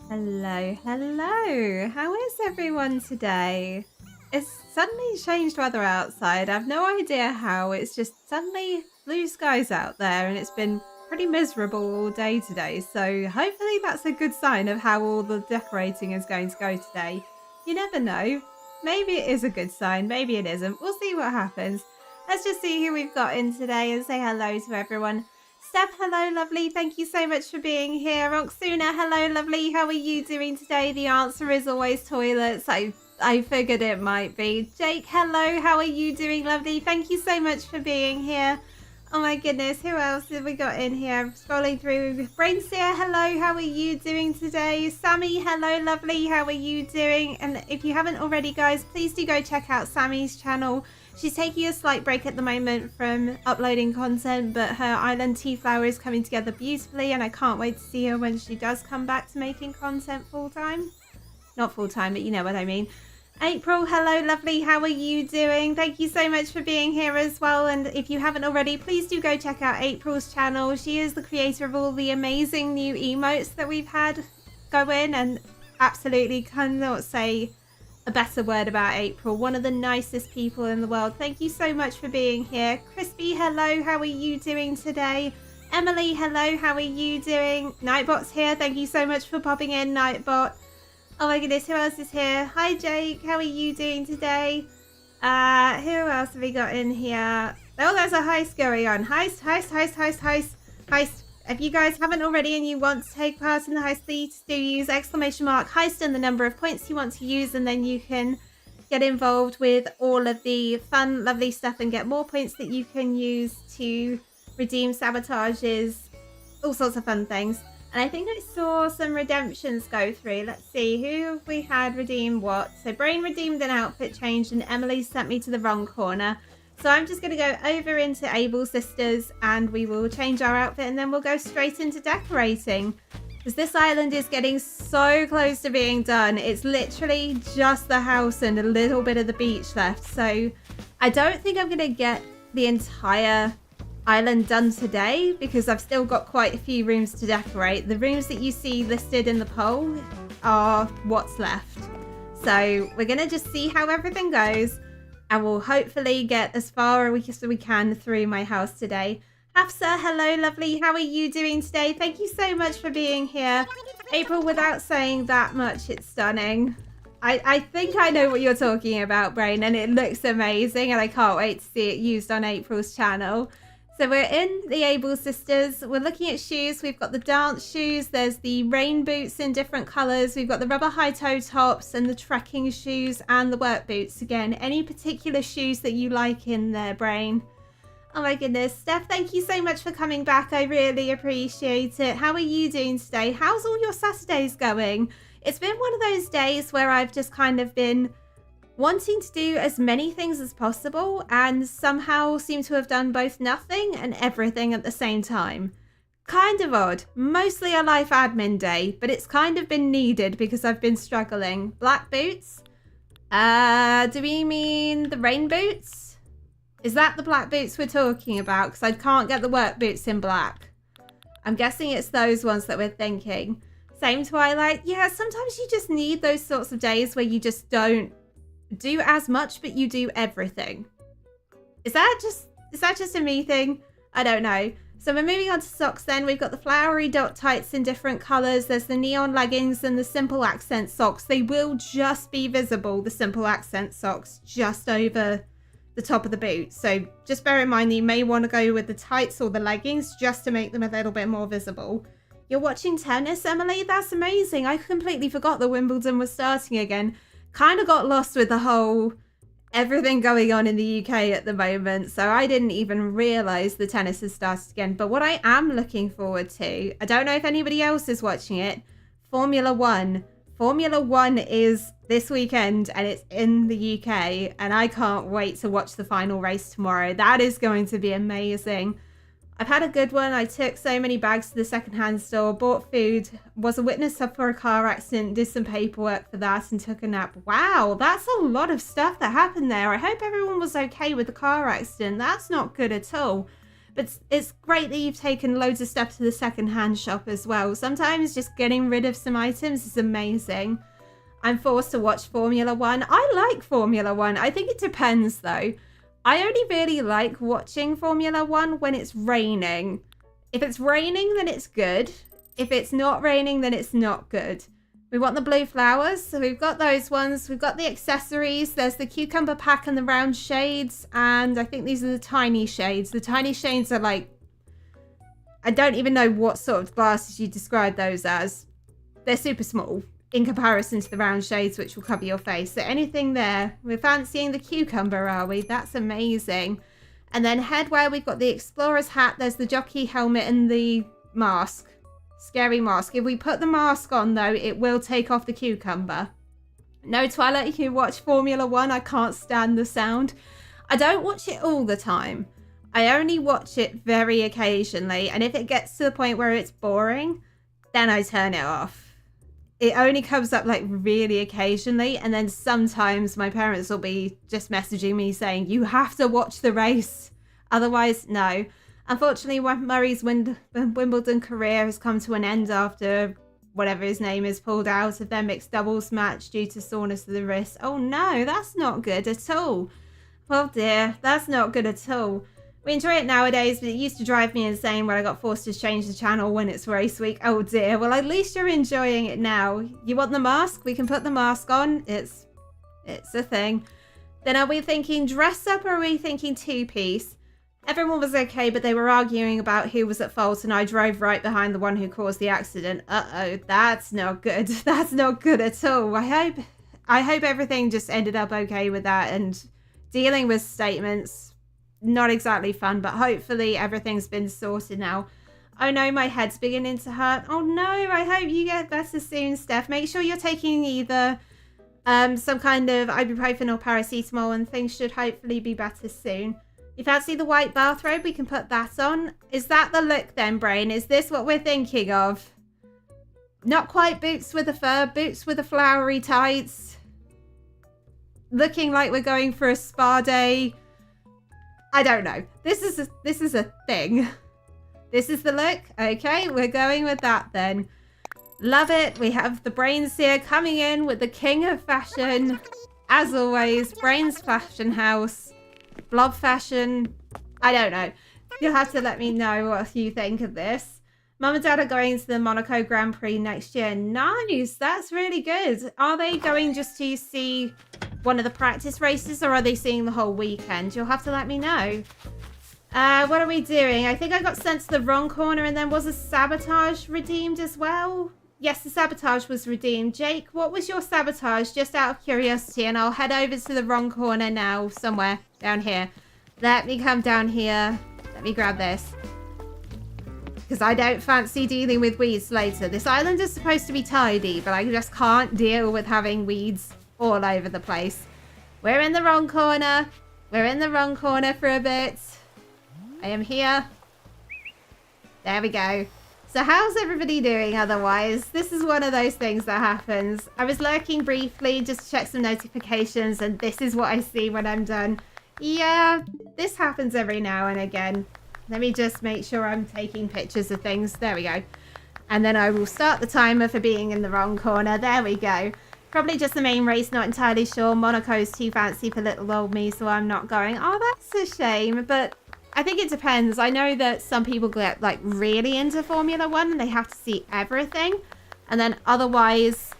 Hello, hello. How is everyone today? It's suddenly changed weather outside. I've no idea how. It's just suddenly blue skies out there and it's been pretty miserable all day today. So hopefully that's a good sign of how all the decorating is going to go today. You never know. Maybe it is a good sign. Maybe it isn't. We'll see what happens. Let's just see who we've got in today and say hello to everyone. Steph, hello, lovely. Thank you so much for being here. Roxuna, hello, lovely. How are you doing today? The answer is always toilets. I figured it might be. Jake, hello. How are you doing, lovely? Thank you so much for being here. Oh my goodness, who else have we got in here? I'm scrolling through. Brainseer, hello. How are you doing today? Sammy, hello, lovely. How are you doing? And if you haven't already, guys, please do go check out Sammy's channel. She's taking a slight break at the moment from uploading content, but her Island Tea Flower is coming together beautifully, and I can't wait to see her when she does come back to making content full-time. Not full-time, but you know what I mean. April, hello, lovely. How are you doing? Thank you so much for being here as well. And if you haven't already, please do go check out April's channel. She is the creator of all the amazing new emotes that we've had go in, and absolutely cannot say a better word about April. One of the nicest people in the world. Thank you so much for being here. Crispy, hello. How are you doing today? Emily, hello. How are you doing? Nightbot's here. Thank you so much for popping in, Nightbot. Oh my goodness, who else is here? Hi, Jake. How are you doing today? Who else have we got in here? Oh, there's a heist going on. Heist, heist, heist, heist, heist, heist. If you guys haven't already and you want to take part in the heist, please do use exclamation mark heist and the number of points you want to use, and then you can get involved with all of the fun, lovely stuff and get more points that you can use to redeem sabotages, all sorts of fun things. And I think I saw some redemptions go through. Let's see, who have we had redeem what? So Brain redeemed an outfit change and Emily sent me to the wrong corner. So I'm just going to go over into Able Sisters and we will change our outfit and then we'll go straight into decorating. Because this island is getting so close to being done. It's literally just the house and a little bit of the beach left. So I don't think I'm going to get the entire island done today because I've still got quite a few rooms to decorate. The rooms that you see listed in the poll are what's left. So we're going to just see how everything goes. And we'll hopefully get as far as we can through my house today. Hafsa, hello, lovely. How are you doing today? Thank you so much for being here. April, without saying that much, it's stunning. I think I know what you're talking about, Brain, and it looks amazing. And I can't wait to see it used on April's channel. So we're in the Able Sisters. We're looking at shoes. We've got the dance shoes. There's the rain boots in different colours. We've got the rubber high toe tops and the trekking shoes and the work boots. Again, any particular shoes that you like in there, Brain? Oh my goodness. Steph, thank you so much for coming back. I really appreciate it. How are you doing today? How's all your Saturdays going? It's been one of those days where I've just kind of been wanting to do as many things as possible and somehow seem to have done both nothing and everything at the same time. Kind of odd. Mostly a life admin day, but it's kind of been needed because I've been struggling. Black boots? Do we mean the rain boots? Is that the black boots we're talking about? Because I can't get the work boots in black. I'm guessing it's those ones that we're thinking. Same Twilight. Yeah, sometimes you just need those sorts of days where you just don't do as much, but you do everything. Is that just a me thing? I don't know. So we're moving on to socks then. We've got the flowery dot tights in different colours. There's the neon leggings and the simple accent socks. They will just be visible, the simple accent socks, just over the top of the boot. So just bear in mind that you may want to go with the tights or the leggings just to make them a little bit more visible. You're watching tennis, Emily? That's amazing. I completely forgot that Wimbledon was starting again. Kind of got lost with the whole everything going on in the UK at the moment, so I didn't even realise the tennis has started again. But what I am looking forward to, I don't know if anybody else is watching it, Formula One. Formula One is this weekend and it's in the UK, and I can't wait to watch the final race tomorrow. That is going to be amazing. I've had a good one. I took so many bags to the secondhand store, bought food, was a witness for a car accident, did some paperwork for that and took a nap. Wow, that's a lot of stuff that happened there. I hope everyone was okay with the car accident. That's not good at all. But it's great that you've taken loads of stuff to the secondhand shop as well. Sometimes just getting rid of some items is amazing. I'm forced to watch Formula One. I like Formula One. I think it depends though. I only really like watching Formula One when it's raining. If it's raining, then it's good. If it's not raining, then it's not good. We want the blue flowers, so we've got those ones. We've got the accessories. There's the cucumber pack and the round shades, and I think these are the tiny shades. The tiny shades are like, I don't even know what sort of glasses you describe those as. They're super small in comparison to the round shades, which will cover your face. So anything there. We're fancying the cucumber, are we? That's amazing. And then headwear, we've got the explorer's hat. There's the jockey helmet and the mask. Scary mask. If we put the mask on, though, it will take off the cucumber. No, Twilight, you watch Formula One. I can't stand the sound. I don't watch it all the time. I only watch it very occasionally. And if it gets to the point where it's boring, then I turn it off. It only comes up like really occasionally, and then sometimes my parents will be just messaging me saying, you have to watch the race. Otherwise, no. Unfortunately, Murray's Wimbledon career has come to an end after whatever his name is, pulled out of their mixed doubles match due to soreness of the wrist. Oh no, that's not good at all. Oh dear, that's not good at all. We enjoy it nowadays, but it used to drive me insane when I got forced to change the channel when it's race week. Oh dear, well at least you're enjoying it now. You want the mask? We can put the mask on. It's a thing. Then are we thinking dress up or are we thinking two-piece? Everyone was okay, but they were arguing about who was at fault, and I drove right behind the one who caused the accident. Uh-oh, that's not good. That's not good at all. I hope everything just ended up okay with that, and dealing with statements, not exactly fun, but hopefully everything's been sorted now. Oh no, my head's beginning to hurt. Oh no, I hope you get better soon, Steph. Make sure you're taking either some kind of ibuprofen or paracetamol, and things should hopefully be better soon. You fancy the white bathrobe? We can put that on. Is that the look then, Brain? Is this what we're thinking of? Not quite boots with a fur, boots with a flowery tights. Looking like we're going for a spa day. I don't know. This is a thing. This is the look. Okay, we're going with that then. Love it. We have the Brains here coming in with the king of fashion. As always, Brains Fashion House. Blob fashion. I don't know. You'll have to let me know what you think of this. Mum and Dad are going to the Monaco Grand Prix next year. Nice. That's really good. Are they going just to see one of the practice races, or are they seeing the whole weekend? You'll have to let me know. What are we doing? I think I got sent to the wrong corner, and then was a sabotage redeemed as well? Yes, the sabotage was redeemed. Jake, what was your sabotage? Just out of curiosity, and I'll head over to the wrong corner now, somewhere down here. Let me come down here. Let me grab this. Because I don't fancy dealing with weeds later. This island is supposed to be tidy, but I just can't deal with having weeds all over the place. We're in the wrong corner. We're in the wrong corner for a bit. I am here. There we go. So how's everybody doing otherwise? This is one of those things that happens. I was lurking briefly just to check some notifications, and this is what I see when I'm done. Yeah, this happens every now and again. Let me just make sure I'm taking pictures of things. There we go. And then I will start the timer for being in the wrong corner. There we go. Probably just the main race, not entirely sure. Monaco's too fancy for little old me, so I'm not going. Oh, that's a shame, but I think it depends. I know that some people get like really into Formula One and they have to see everything. And then otherwise,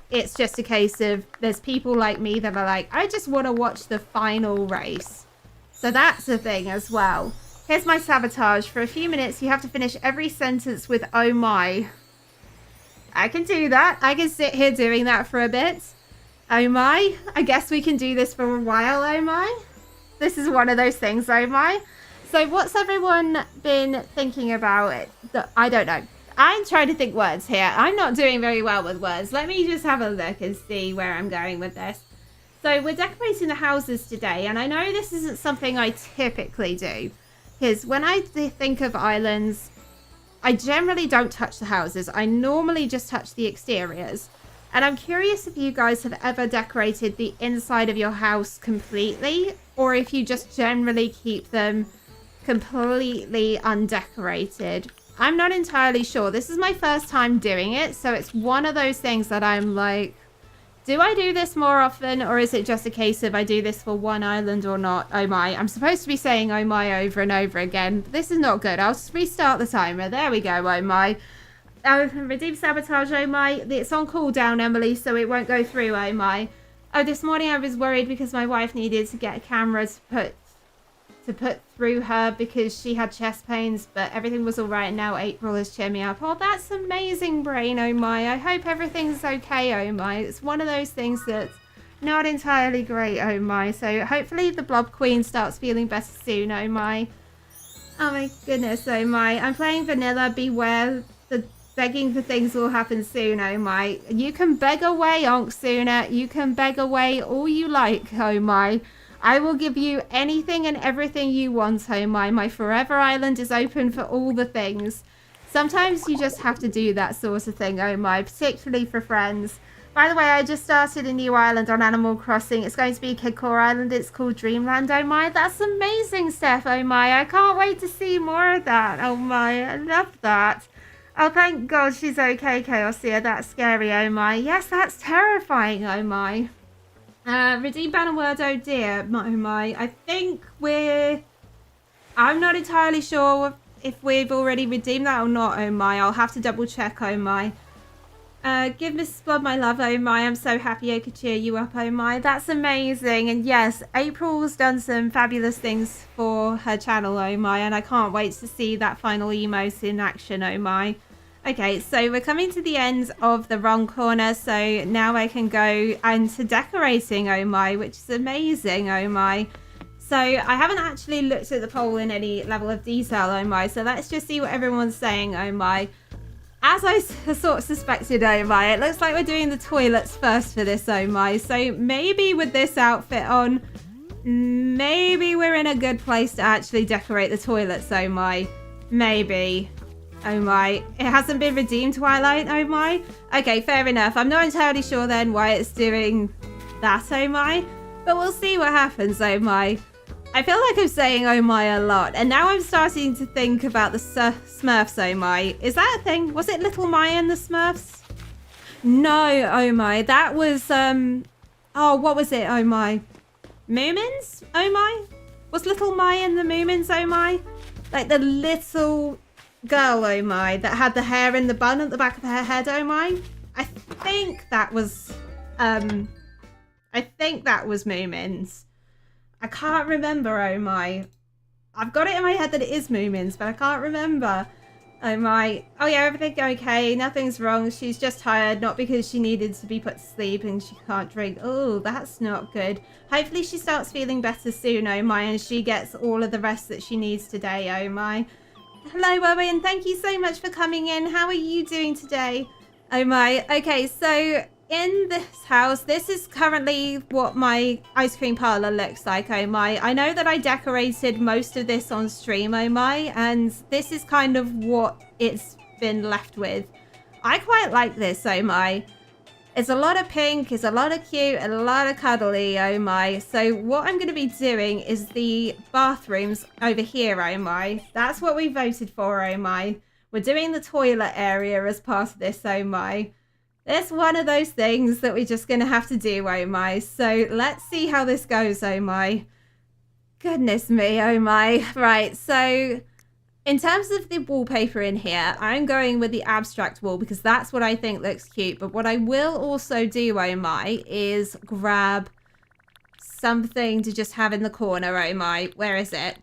it's just a case of there's people like me that are like, I just want to watch the final race. So that's a thing as well. Here's my sabotage. For a few minutes, you have to finish every sentence with oh my. I can do that. I can sit here doing that for a bit. Oh my. I guess we can do this for a while, oh my. This is one of those things, oh my. So what's everyone been thinking about it? I don't know. I'm trying to think words here. I'm not doing very well with words. Let me just have a look and see where I'm going with this. So we're decorating the houses today, and I know this isn't something I typically do, because when I think of islands, I generally don't touch the houses. I normally just touch the exteriors. And I'm curious if you guys have ever decorated the inside of your house completely, or if you just generally keep them completely undecorated. I'm not entirely sure. This is my first time doing it, so it's one of those things that I'm like, do I do this more often, or is it just a case of I do this for one island or not? Oh my. I'm supposed to be saying oh my over and over again. This is not good. I'll just restart the timer. There we go, oh my. Redeem sabotage, oh my. It's on cooldown, Emily, so it won't go through, oh my. Oh, this morning I was worried because my wife needed to get a camera to put through her because she had chest pains, but everything was all right, and now April has cheered me up. Oh, that's amazing, Brain, oh my. I hope everything's okay, oh my. It's one of those things that's not entirely great, oh my. So hopefully the Blob Queen starts feeling better soon, oh my. Oh my goodness, oh my. I'm playing vanilla. Beware, the begging for things will happen soon, oh my. You can beg away, Onksuna. You can beg away all you like, oh my. I will give you anything and everything you want, oh my. My forever island is open for all the things. Sometimes you just have to do that sort of thing, oh my, particularly for friends. By the way, I just started a new island on Animal Crossing. It's going to be Kid Core Island. It's called Dreamland, oh my. That's amazing, Steph, oh my. I can't wait to see more of that, oh my. I love that. Oh, thank God she's okay, Chaosia. That's scary, oh my. Yes, that's terrifying, oh my. Redeem banner word, oh dear, oh my. I'm not entirely sure if we've already redeemed that or not, oh my. I'll have to double check, oh my. Give Mrs. Blood my love, oh my. I'm so happy I could cheer you up, oh my. That's amazing. And yes, April's done some fabulous things for her channel, oh my. And I can't wait to see that final emote in action, oh my. Okay, so we're coming to the end of the wrong corner. So now I can go into decorating, oh my, which is amazing, oh my. So I haven't actually looked at the poll in any level of detail, oh my. So let's just see what everyone's saying, oh my. As I sort of suspected, oh my, it looks like we're doing the toilets first for this, oh my. So maybe with this outfit on, maybe we're in a good place to actually decorate the toilets, oh my. Maybe. Oh my. It hasn't been redeemed, Twilight, oh my. Okay, fair enough. I'm not entirely sure then why it's doing that, oh my. But we'll see what happens, oh my. I feel like I'm saying oh my a lot, and now I'm starting to think about the Smurfs, oh my. Is that a thing? Was it Little Maya and the Smurfs? No, oh my. That was, oh, what was it, oh my? Moomins, oh my? Was Little Maya and the Moomins, oh my? Like the little girl, oh my, that had the hair in the bun at the back of her head, oh my? I think that was Moomins. I can't remember, oh my. I've got it in my head that it is Moomins, but I can't remember. Oh my. Oh yeah, everything okay. Nothing's wrong. She's just tired, not because she needed to be put to sleep and she can't drink. Oh, that's not good. Hopefully she starts feeling better soon, oh my, and she gets all of the rest that she needs today, oh my. Hello, Owen. Thank you so much for coming in. How are you doing today? Oh my. Okay, so in this house, this is currently what my ice cream parlor looks like, oh my. I know that I decorated most of this on stream, oh my, and this is kind of what it's been left with. I quite like this, oh my. It's a lot of pink, it's a lot of cute, and a lot of cuddly, oh my. So what I'm going to be doing is the bathrooms over here, oh my. That's what we voted for, oh my. We're doing the toilet area as part of this, oh my. It's one of those things that we're just going to have to do, oh my. So let's see how this goes, oh my. Goodness me, oh my. Right, so in terms of the wallpaper in here, I'm going with the abstract wall because that's what I think looks cute. But what I will also do, oh my, is grab something to just have in the corner, oh my. Where is it?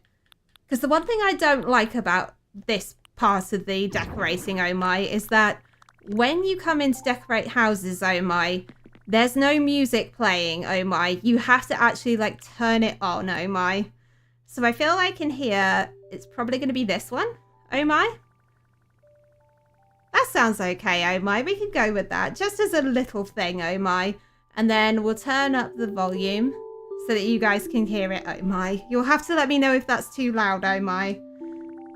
Because the one thing I don't like about this part of the decorating, oh my, is that when you come in to decorate houses, oh my, there's no music playing, oh my. You have to actually like turn it on, oh my. So I feel like in here, it's probably going to be this one, oh my. That sounds okay, oh my. We can go with that just as a little thing, oh my. And then we'll turn up the volume so that you guys can hear it, oh my. You'll have to let me know if that's too loud, oh my.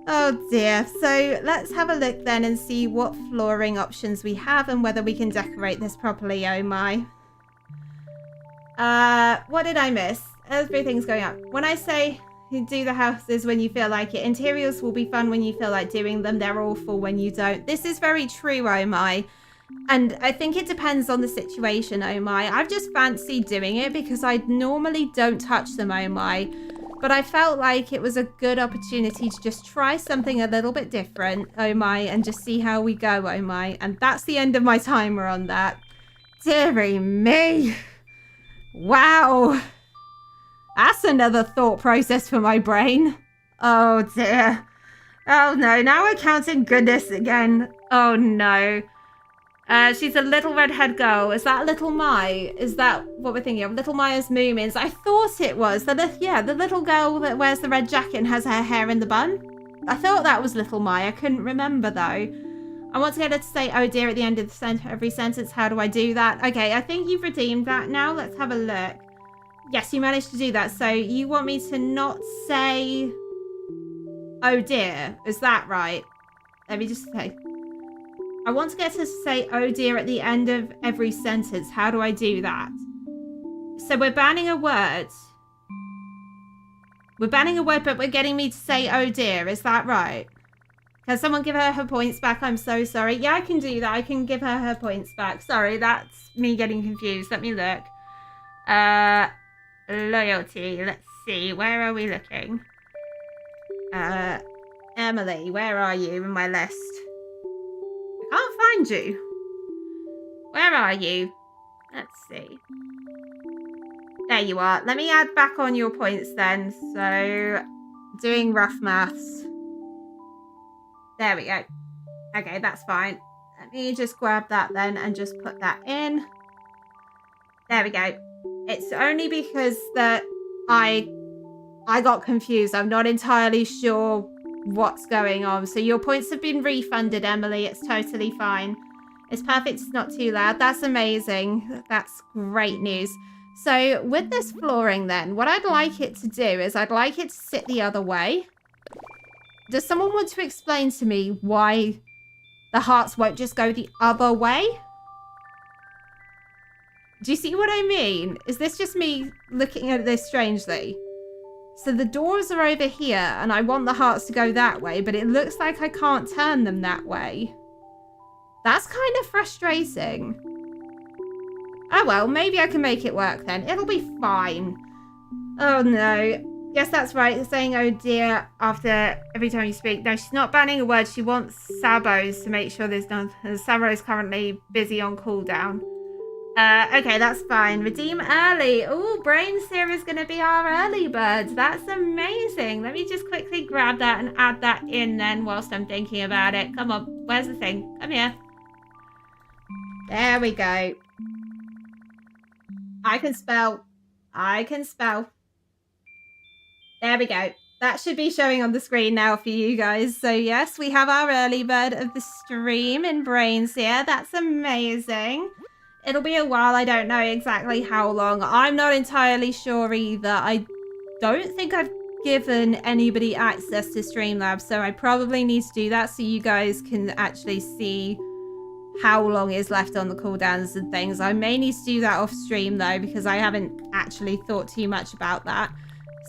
Oh dear. So let's have a look then and see what flooring options we have and whether we can decorate this properly, oh my. What did I miss? Everything's going up. When I say you do the houses when you feel like it, interiors will be fun when you feel like doing them. They're awful when you don't. This is very true, oh my. And I think it depends on the situation, oh my. I've just fancied doing it because I normally don't touch them, oh my. But I felt like it was a good opportunity to just try something a little bit different, oh my, and just see how we go, oh my. And that's the end of my timer on that. Dearie me. Wow. That's another thought process for my brain. Oh dear. Oh no, now we're counting goodness again. Oh no. She's a little redhead girl. Is that Little Mai? Is that what we're thinking of? Little Maya's Moomins. I thought it was. The little girl that wears the red jacket and has her hair in the bun. I thought that was Little Maya. I couldn't remember though. I want to get her to say, oh dear, at the end of every sentence. How do I do that? Okay, I think you've redeemed that now. Let's have a look. Yes, you managed to do that. So you want me to not say, oh dear. Is that right? Let me just say. I want to get her to say, oh dear, at the end of every sentence. How do I do that? So we're banning a word. We're banning a word, but we're getting me to say, oh dear. Is that right? Can someone give her points back? I'm so sorry. Yeah, I can do that. I can give her points back. Sorry, that's me getting confused. Let me look. Loyalty. Let's see. Where are we looking? Emily, where are you in my list? I can't find you. Where are you? Let's see. There you are. Let me add back on your points then. So, doing rough maths. There we go. Okay, that's fine. Let me just grab that then and just put that in. There we go. It's only because that I got confused. I'm not entirely sure what's going on. So your points have been refunded, Emily. It's totally fine. It's perfect. It's not too loud. That's amazing. That's great news. So with this flooring then, what I'd like it to do is I'd like it to sit the other way. Does someone want to explain to me why the hearts won't just go the other way? Do you see what I mean? Is this just me looking at this strangely? So the doors are over here and I want the hearts to go that way, but it looks like I can't turn them that way. That's kind of frustrating. Oh well, maybe I can make it work then. It'll be fine. Oh no. Yes, that's right. Saying oh dear after every time you speak. No, she's not banning a word. She wants Sabos to make sure there's none. Sabo's currently busy on cooldown. Okay, that's fine. Redeem early. Oh, Brainseer is going to be our early bird. That's amazing. Let me just quickly grab that and add that in then whilst I'm thinking about it. Come on. Where's the thing? Come here. There we go. I can spell. I can spell. There we go. That should be showing on the screen now for you guys. So yes, we have our early bird of the stream in Brainseer. That's amazing. It'll be a while. I don't know exactly how long. I'm not entirely sure either. I don't think I've given anybody access to Streamlabs, so I probably need to do that so you guys can actually see how long is left on the cooldowns and things. I may need to do that off stream though, because I haven't actually thought too much about that.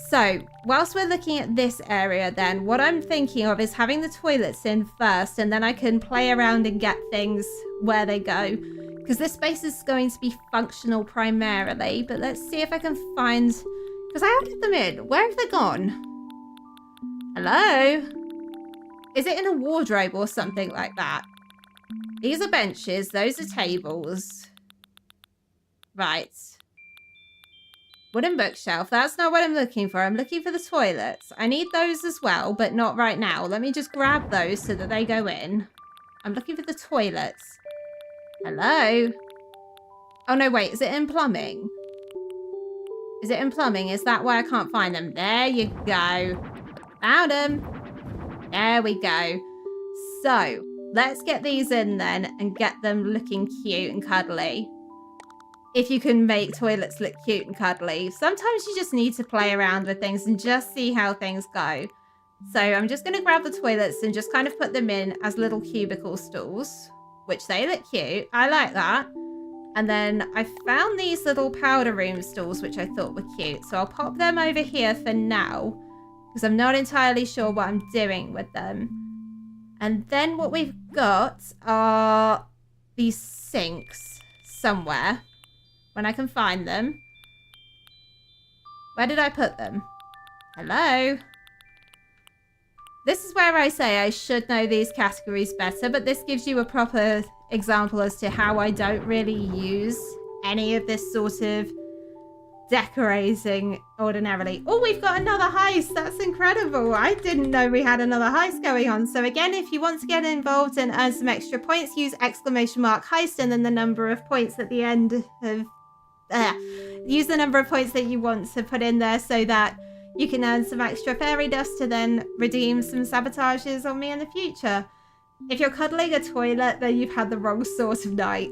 So whilst we're looking at this area then, what I'm thinking of is having the toilets in first, and then I can play around and get things where they go, because this space is going to be functional primarily. But let's see if I can find, because I added them in. Where have they gone? Hello? Is it in a wardrobe or something like that? These are benches. Those are tables. Right. Wooden bookshelf. That's not what I'm looking for. I'm looking for the toilets. I need those as well, but not right now. Let me just grab those so that they go in. I'm looking for the toilets. Hello? Oh, no, wait. Is it in plumbing? Is it in plumbing? Is that why I can't find them? There you go. Found them. There we go. So, let's get these in then and get them looking cute and cuddly. If you can make toilets look cute and cuddly. Sometimes you just need to play around with things and just see how things go. So I'm just going to grab the toilets and just kind of put them in as little cubicle stools, which they look cute. I like that. And then I found these little powder room stools, which I thought were cute. So I'll pop them over here for now, because I'm not entirely sure what I'm doing with them. And then what we've got are these sinks somewhere. When I can find them. Where did I put them? Hello? This is where I say I should know these categories better, but this gives you a proper example as to how I don't really use any of this sort of decorating ordinarily. Oh, we've got another heist. That's incredible. I didn't know we had another heist going on. So again, if you want to get involved and earn some extra points, use !heist and then the number of points at the end of use the number of points that you want to put in there so that you can earn some extra fairy dust to then redeem some sabotages on me in the future. If you're cuddling a toilet, then you've had the wrong sort of night.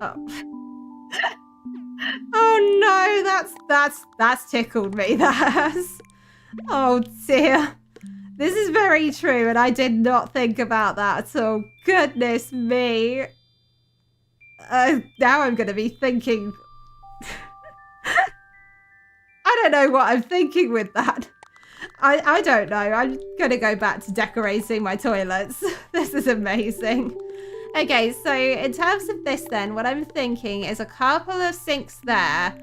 Oh. Oh no, that's tickled me. That has. Oh dear. This is very true, and I did not think about that at all. Goodness me. Now I'm going to be thinking... I don't know what I'm thinking with that. I don't know. I'm going to go back to decorating my toilets. This is amazing. Okay, so in terms of this then, what I'm thinking is a couple of sinks there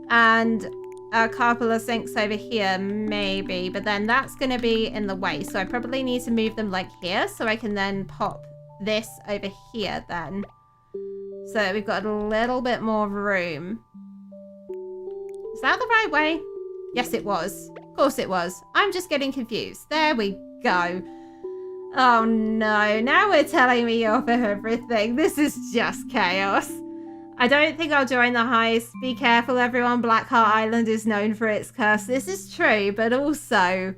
and a couple of sinks over here, maybe. But then that's going to be in the way. So I probably need to move them like here so I can then pop this over here then. So we've got a little bit more room. Is that the right way? Yes, it was. Of course it was. I'm just getting confused. There we go. Oh no, now we're telling me off for everything. This is just chaos. I don't think I'll join the heist. Be careful, everyone. Blackheart Island is known for its curse. This is true, but also,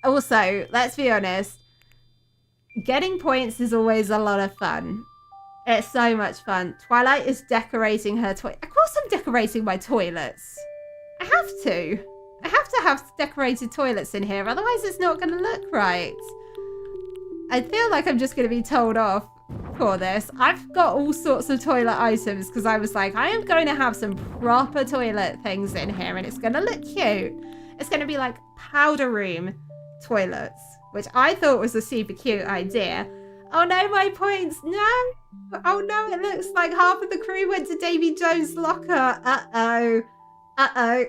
let's be honest. Getting points is always a lot of fun. It's so much fun. Twilight is decorating her toilet. Of course I'm decorating my toilets. I have to. I have to have decorated toilets in here, otherwise it's not going to look right. I feel like I'm just going to be told off for this. I've got all sorts of toilet items because I was like, I am going to have some proper toilet things in here and it's going to look cute. It's going to be like powder room toilets, which I thought was a super cute idea. Oh no, my points. No. Oh no, it looks like half of the crew went to Davy Jones' locker. Uh-oh. Uh-oh.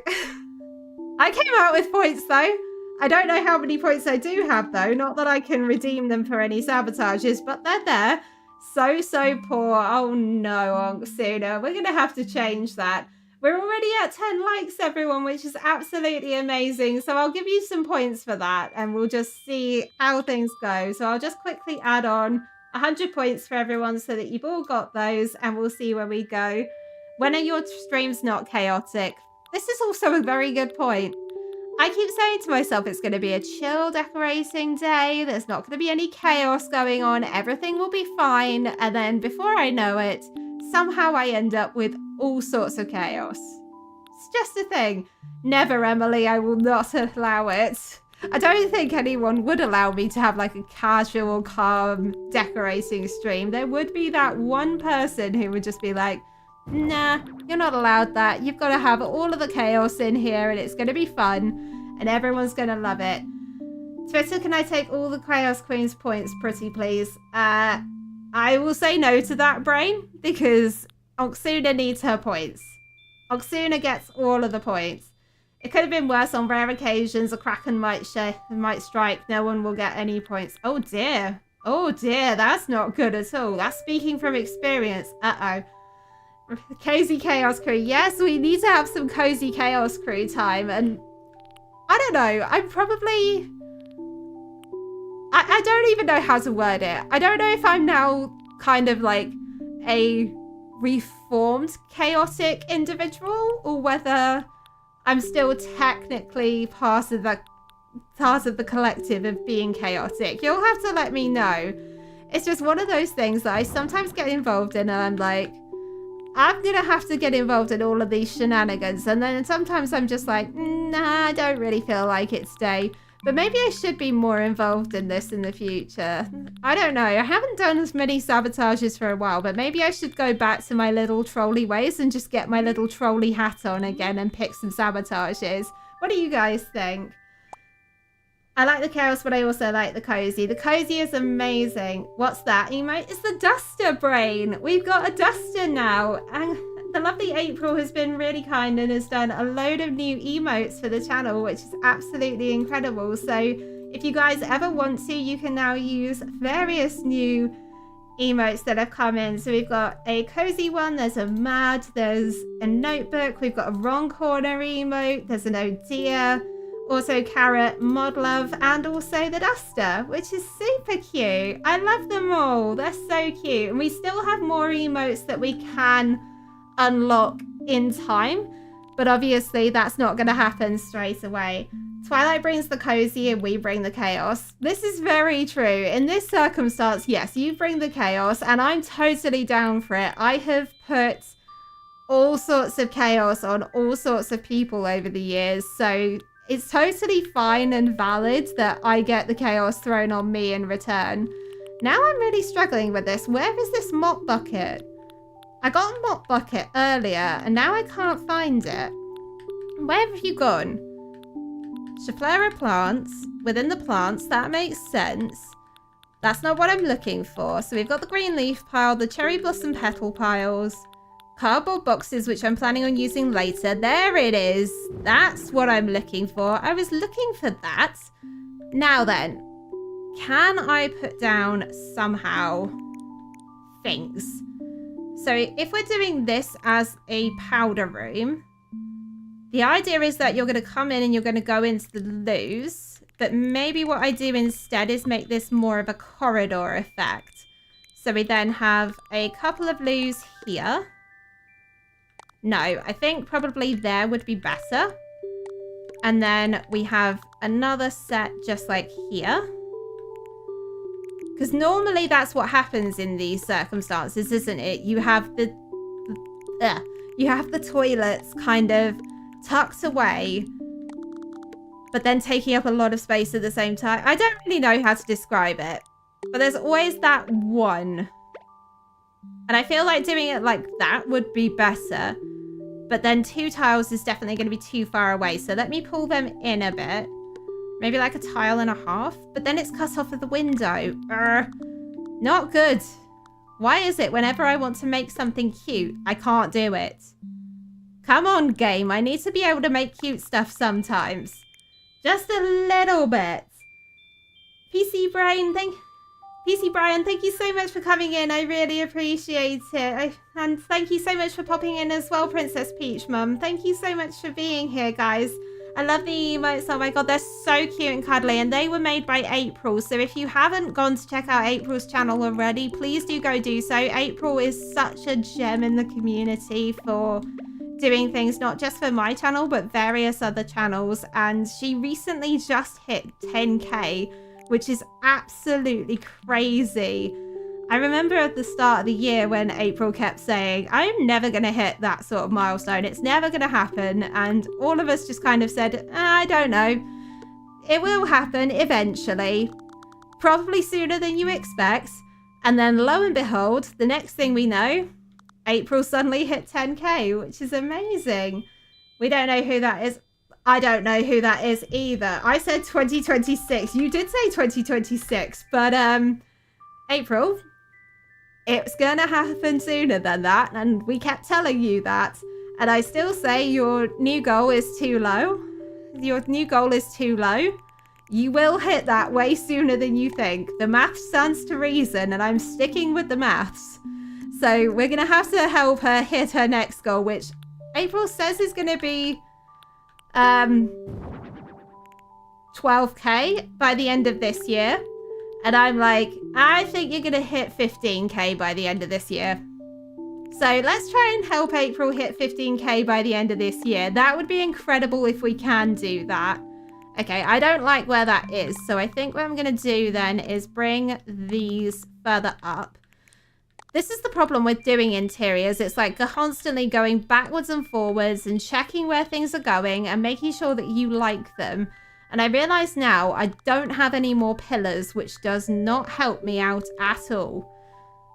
I came out with points though. I don't know how many points I do have though. Not that I can redeem them for any sabotages, but they're there. So poor. Oh no, Suna. We're going to have to change that. We're already at 10 likes, everyone, which is absolutely amazing. So I'll give you some points for that and we'll just see how things go. So I'll just quickly add on 100 points for everyone so that you've all got those and we'll see where we go. When are your streams not chaotic? This is also a very good point. I keep saying to myself it's going to be a chill decorating day. There's not going to be any chaos going on. Everything will be fine. And then before I know it, somehow I end up with all sorts of chaos. It's just a thing. Never, Emily. I will not allow it. I don't think anyone would allow me to have like a casual, calm decorating stream. There would be that one person who would just be like, nah, you're not allowed that. You've got to have all of the chaos in here and it's going to be fun and everyone's going to love it. Twitter, can I take all the Chaos Queen's points, pretty please? I will say no to that, Brain, because Oxuna needs her points. Oxuna gets all of the points. It could have been worse. On rare occasions, a Kraken might strike. No one will get any points. Oh dear. Oh dear, that's not good at all. That's speaking from experience. Uh-oh. Cozy Chaos Crew. Yes, we need to have some Cozy Chaos Crew time. And I don't know. I'm probably... I don't even know how to word it. I don't know if I'm now kind of like a reformed chaotic individual or whether I'm still technically part of the collective of being chaotic. You'll have to let me know. It's just one of those things that I sometimes get involved in and I'm like, I'm going to have to get involved in all of these shenanigans. And then sometimes I'm just like, nah, I don't really feel like it today. But maybe I should be more involved in this in the future. I don't know. I haven't done as many sabotages for a while, but maybe I should go back to my little trolley ways and just get my little trolley hat on again and pick some sabotages. What do you guys think? I like the chaos, but I also like the cozy. The cozy is amazing. What's that emote? It's the duster, Brain. We've got a duster now. And the lovely April has been really kind and has done a load of new emotes for the channel, which is absolutely incredible. So if you guys ever want to, you can now use various new emotes that have come in. So we've got a cozy one, there's a mad, there's a notebook, we've got a wrong corner emote, there's an oh dear, also carrot, mod love, and also the duster, which is super cute. I love them all. They're so cute. And we still have more emotes that we can unlock in time, but obviously that's not going to happen straight away. Twilight brings the cozy and we bring the chaos. This is very true. In this circumstance, yes, you bring the chaos and I'm totally down for it. I have put all sorts of chaos on all sorts of people over the years, so it's totally fine and valid that I get the chaos thrown on me in return. Now I'm really struggling with this. Where is this mop bucket? I got a mop bucket earlier and now I can't find it. Where have you gone? Schefflera plants within the plants. That makes sense. That's not what I'm looking for. So we've got the green leaf pile, the cherry blossom petal piles, cardboard boxes, which I'm planning on using later. There it is. That's what I'm looking for. I was looking for that. Now then, can I put down somehow things? So if we're doing this as a powder room, the idea is that you're going to come in and you're going to go into the loos, but maybe what I do instead is make this more of a corridor effect. So we then have a couple of loos here. No, I think probably there would be better. And then we have another set just like here. Because normally that's what happens in these circumstances, isn't it? You have the toilets kind of tucked away, but then taking up a lot of space at the same time. I don't really know how to describe it, but there's always that one. And I feel like doing it like that would be better. But then 2 tiles is definitely going to be too far away. So let me pull them in a bit. Maybe like a tile and a half. But then it's cut off of the window. Not good. Why is it whenever I want to make something cute, I can't do it? Come on, game. I need to be able to make cute stuff sometimes. Just a little bit. PC Brian, thank you so much for coming in. I really appreciate it. And thank you so much for popping in as well, Princess Peach Mum. Thank you so much for being here, guys. I love the emotes. Oh my god, they're so cute and cuddly, and they were made by April. So if you haven't gone to check out April's channel already, please do go do so. April is such a gem in the community for doing things not just for my channel, but various other channels. And she recently just hit 10k, which is absolutely crazy. I remember at the start of the year when April kept saying, I'm never going to hit that sort of milestone. It's never going to happen. And all of us just kind of said, I don't know. It will happen eventually. Probably sooner than you expect. And then lo and behold, the next thing we know, April suddenly hit 10k, which is amazing. We don't know who that is. I don't know who that is either. I said 2026. You did say 2026, but April, it's gonna happen sooner than that, and we kept telling you that. And I still say your new goal is too low. Your new goal is too low. You will hit that way sooner than you think. The math stands to reason, and I'm sticking with the maths. So we're gonna have to help her hit her next goal, which April says is gonna be 12k by the end of this year. And I'm like, I think you're gonna hit 15k by the end of this year. So let's try and help April hit 15k by the end of this year. That would be incredible if we can do that. Okay, I don't like where that is. So I think what I'm gonna do then is bring these further up. This is the problem with doing interiors. It's like constantly going backwards and forwards and checking where things are going and making sure that you like them. And I realize now I don't have any more pillars, which does not help me out at all.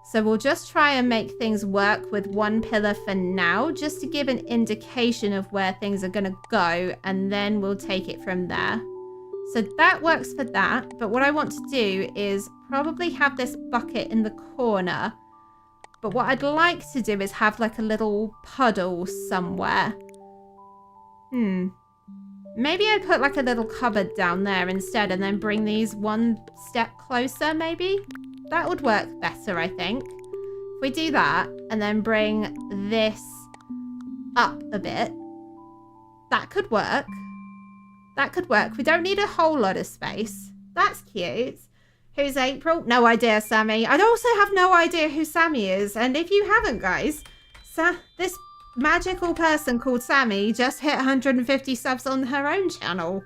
So we'll just try and make things work with one pillar for now, just to give an indication of where things are going to go, and then we'll take it from there. So that works for that. But what I want to do is probably have this bucket in the corner. But what I'd like to do is have like a little puddle somewhere. Maybe I put like a little cupboard down there instead and then bring these one step closer, maybe? That would work better, I think. If we do that and then bring this up a bit, that could work. That could work. We don't need a whole lot of space. That's cute. Who's April? No idea, Sammy. I also have no idea who Sammy is. And if you haven't, guys, this magical person called Sammy just hit 150 subs on her own channel.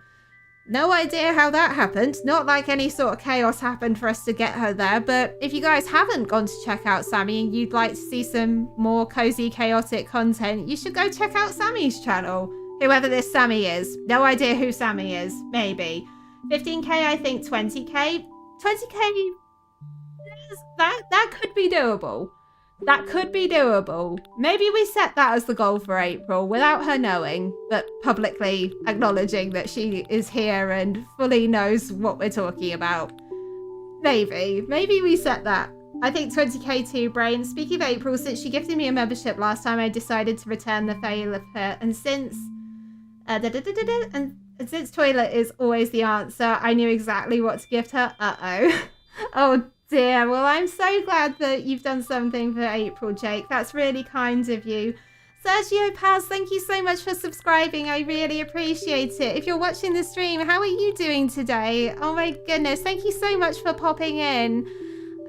No idea how that happened. Not like any sort of chaos happened for us to get her there. But if you guys haven't gone to check out Sammy and you'd like to see some more cozy, chaotic content, you should go check out Sammy's channel. Whoever this Sammy is. No idea who Sammy is. Maybe. 15k, I think 20k. 20k, that could be doable. That could be doable. Maybe we set that as the goal for April without her knowing, but publicly acknowledging that she is here and fully knows what we're talking about. Maybe we set that. I think 20k too, Brain. Speaking of April, since she gifted me a membership last time, I decided to return the fail of her. And since since toilet is always the answer, I knew exactly what to gift her. Uh-oh. Oh dear. Well, I'm so glad that you've done something for April, Jake. That's really kind of you. Sergio Paz, thank you so much for subscribing. I really appreciate it. If you're watching the stream, how are you doing today? Oh my goodness. Thank you so much for popping in.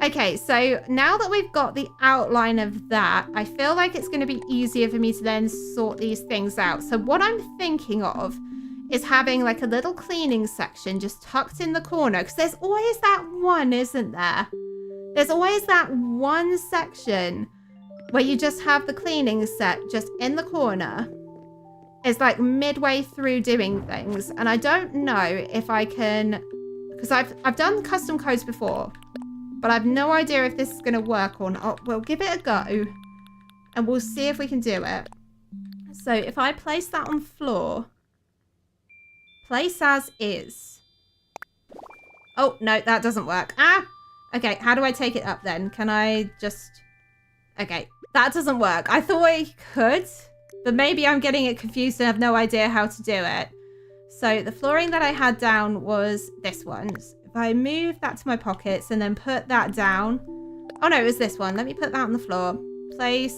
Okay, so now that we've got the outline of that, I feel like it's going to be easier for me to then sort these things out. So what I'm thinking of is having like a little cleaning section just tucked in the corner, because there's always that one, isn't there? There's always that one section where you just have the cleaning set just in the corner. It's like midway through doing things, and I don't know if I can, because I've done custom codes before, but I've no idea if this is going to work or not. We'll give it a go and we'll see if we can do it. So if I place that on floor, place as is. Oh, no, that doesn't work. Ah, okay. How do I take it up then? Can I just, okay, that doesn't work. I thought I could, but maybe I'm getting it confused and have no idea how to do it. So the flooring that I had down was this one. If I move that to my pockets and then put that down. Oh no, it was this one. Let me put that on the floor. Place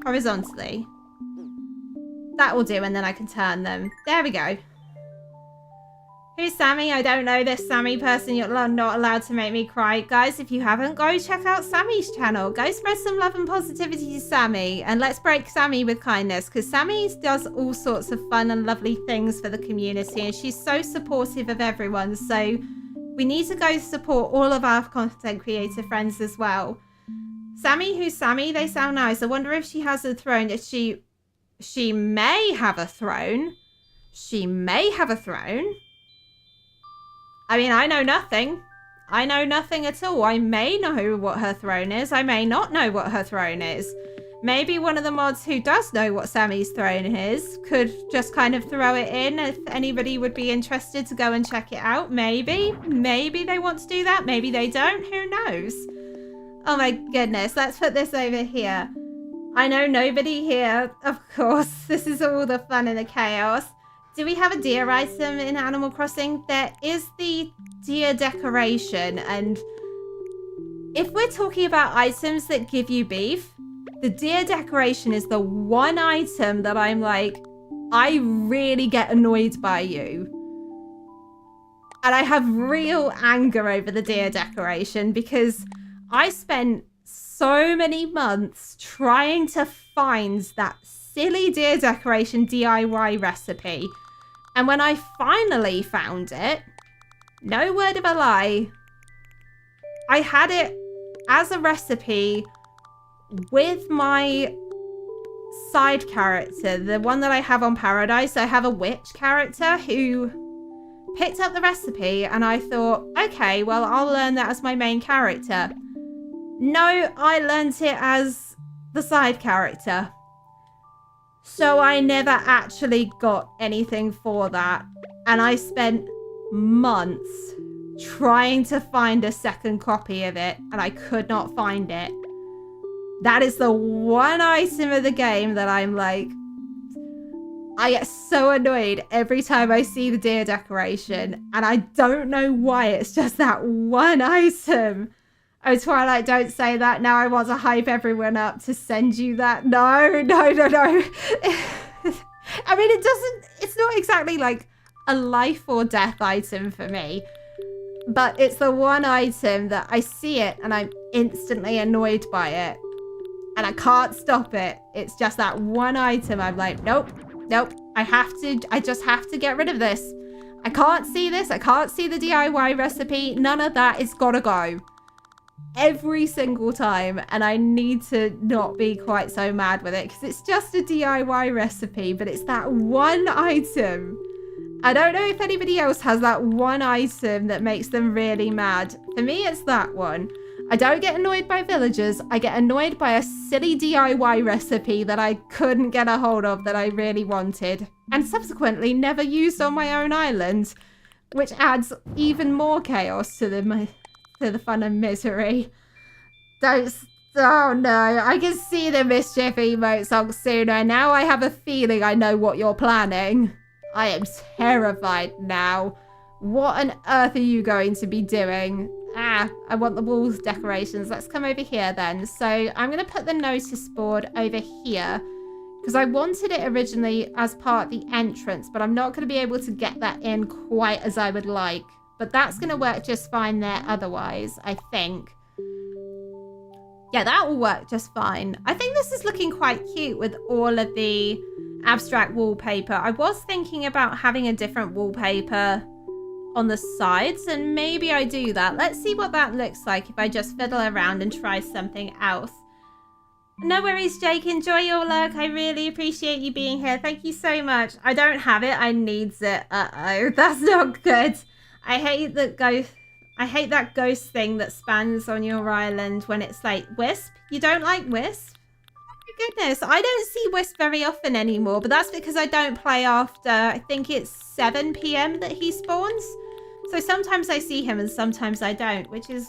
horizontally. That will do, and then I can turn them. There we go. Who's Sammy? I don't know this Sammy person. You're not allowed to make me cry. Guys, if you haven't, go check out Sammy's channel. Go spread some love and positivity to Sammy. And let's break Sammy with kindness, because Sammy does all sorts of fun and lovely things for the community. And she's so supportive of everyone. So we need to go support all of our content creator friends as well. Sammy, who's Sammy? They sound nice. I wonder if she has a throne. She may have a throne. She may have a throne. I mean, I know nothing. I know nothing at all. I may know what her throne is. I may not know what her throne is. Maybe one of the mods who does know what Sammy's throne is could just kind of throw it in if anybody would be interested to go and check it out. Maybe. Maybe they want to do that. Maybe they don't. Who knows? Oh my goodness. Let's put this over here. I know nobody here. Of course. This is all the fun and the chaos. Do we have a deer item in Animal Crossing? There is the deer decoration, and if we're talking about items that give you beef, the deer decoration is the one item that I'm like, I really get annoyed by you. And I have real anger over the deer decoration because I spent so many months trying to find that silly deer decoration DIY recipe. And when I finally found it, no word of a lie, I had it as a recipe with my side character, the one that I have on Paradise. I have a witch character who picked up the recipe, and I thought, okay, well, I'll learn that as my main character. No, I learned it as the side character. So I never actually got anything for that. And I spent months trying to find a second copy of it, and I could not find it. That is the one item of the game that I'm like, I get so annoyed every time I see the deer decoration, and I don't know why. It's just that one item. Oh, Twilight, don't say that. Now I want to hype everyone up to send you that. No. I mean, it's not exactly like a life or death item for me, but it's the one item that I see it and I'm instantly annoyed by it and I can't stop it. It's just that one item. I'm like, nope. I just have to get rid of this. I can't see this. I can't see the DIY recipe. None of that. It's gotta go. Every single time, and I need to not be quite so mad with it because it's just a DIY recipe, but it's that one item. I don't know if anybody else has that one item that makes them really mad. For me, it's that one. I don't get annoyed by villagers. I get annoyed by a silly DIY recipe that I couldn't get a hold of that I really wanted. And subsequently never used on my own island. Which adds even more chaos to the fun and misery. Oh no, I can see the mischief emote song sooner. Now I have a feeling I know what you're planning. I am terrified now. What on earth are you going to be doing? I want the walls decorations. Let's come over here then. So I'm going to put the notice board over here because I wanted it originally as part of the entrance, but I'm not going to be able to get that in quite as I would like. But that's going to work just fine there otherwise, I think. Yeah, that will work just fine. I think this is looking quite cute with all of the abstract wallpaper. I was thinking about having a different wallpaper on the sides, and maybe I do that. Let's see what that looks like if I just fiddle around and try something else. No worries, Jake. Enjoy your luck. I really appreciate you being here. Thank you so much. I don't have it. I needs it. Uh-oh. That's not good. I hate that ghost thing that spans on your island when it's like Wisp. You don't like Wisp? Oh my goodness. I don't see Wisp very often anymore, but that's because I don't play after, I think it's 7 p.m. that he spawns. So sometimes I see him and sometimes I don't, which is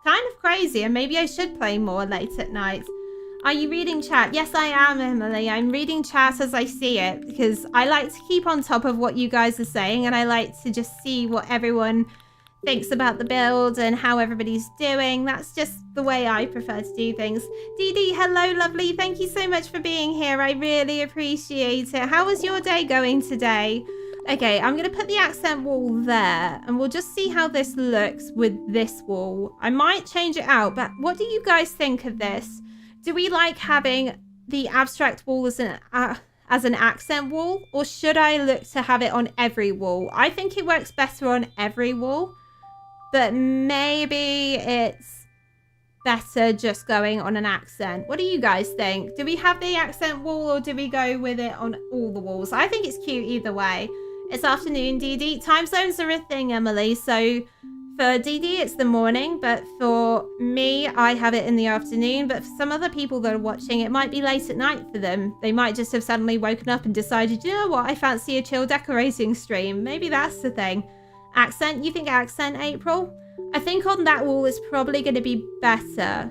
kind of crazy. And maybe I should play more late at night. Are you reading chat? Yes, I am, Emily. I'm reading chat as I see it because I like to keep on top of what you guys are saying, and I like to just see what everyone thinks about the build and how everybody's doing. That's just the way I prefer to do things. Dee Dee, hello, lovely. Thank you so much for being here. I really appreciate it. How was your day going today? Okay, I'm going to put the accent wall there, and we'll just see how this looks with this wall. I might change it out, but what do you guys think of this? Do we like having the abstract wall as an accent wall, or should I look to have it on every wall? I think it works better on every wall, but maybe it's better just going on an accent. What do you guys think? Do we have the accent wall, or do we go with it on all the walls? I think it's cute either way. It's afternoon, DD. Time zones are a thing, Emily. So for DD, it's the morning, but for me, I have it in the afternoon. But for some other people that are watching, it might be late at night for them. They might just have suddenly woken up and decided, you know what, I fancy a chill decorating stream. Maybe that's the thing. Accent, you think accent, April? I think on that wall it's probably going to be better.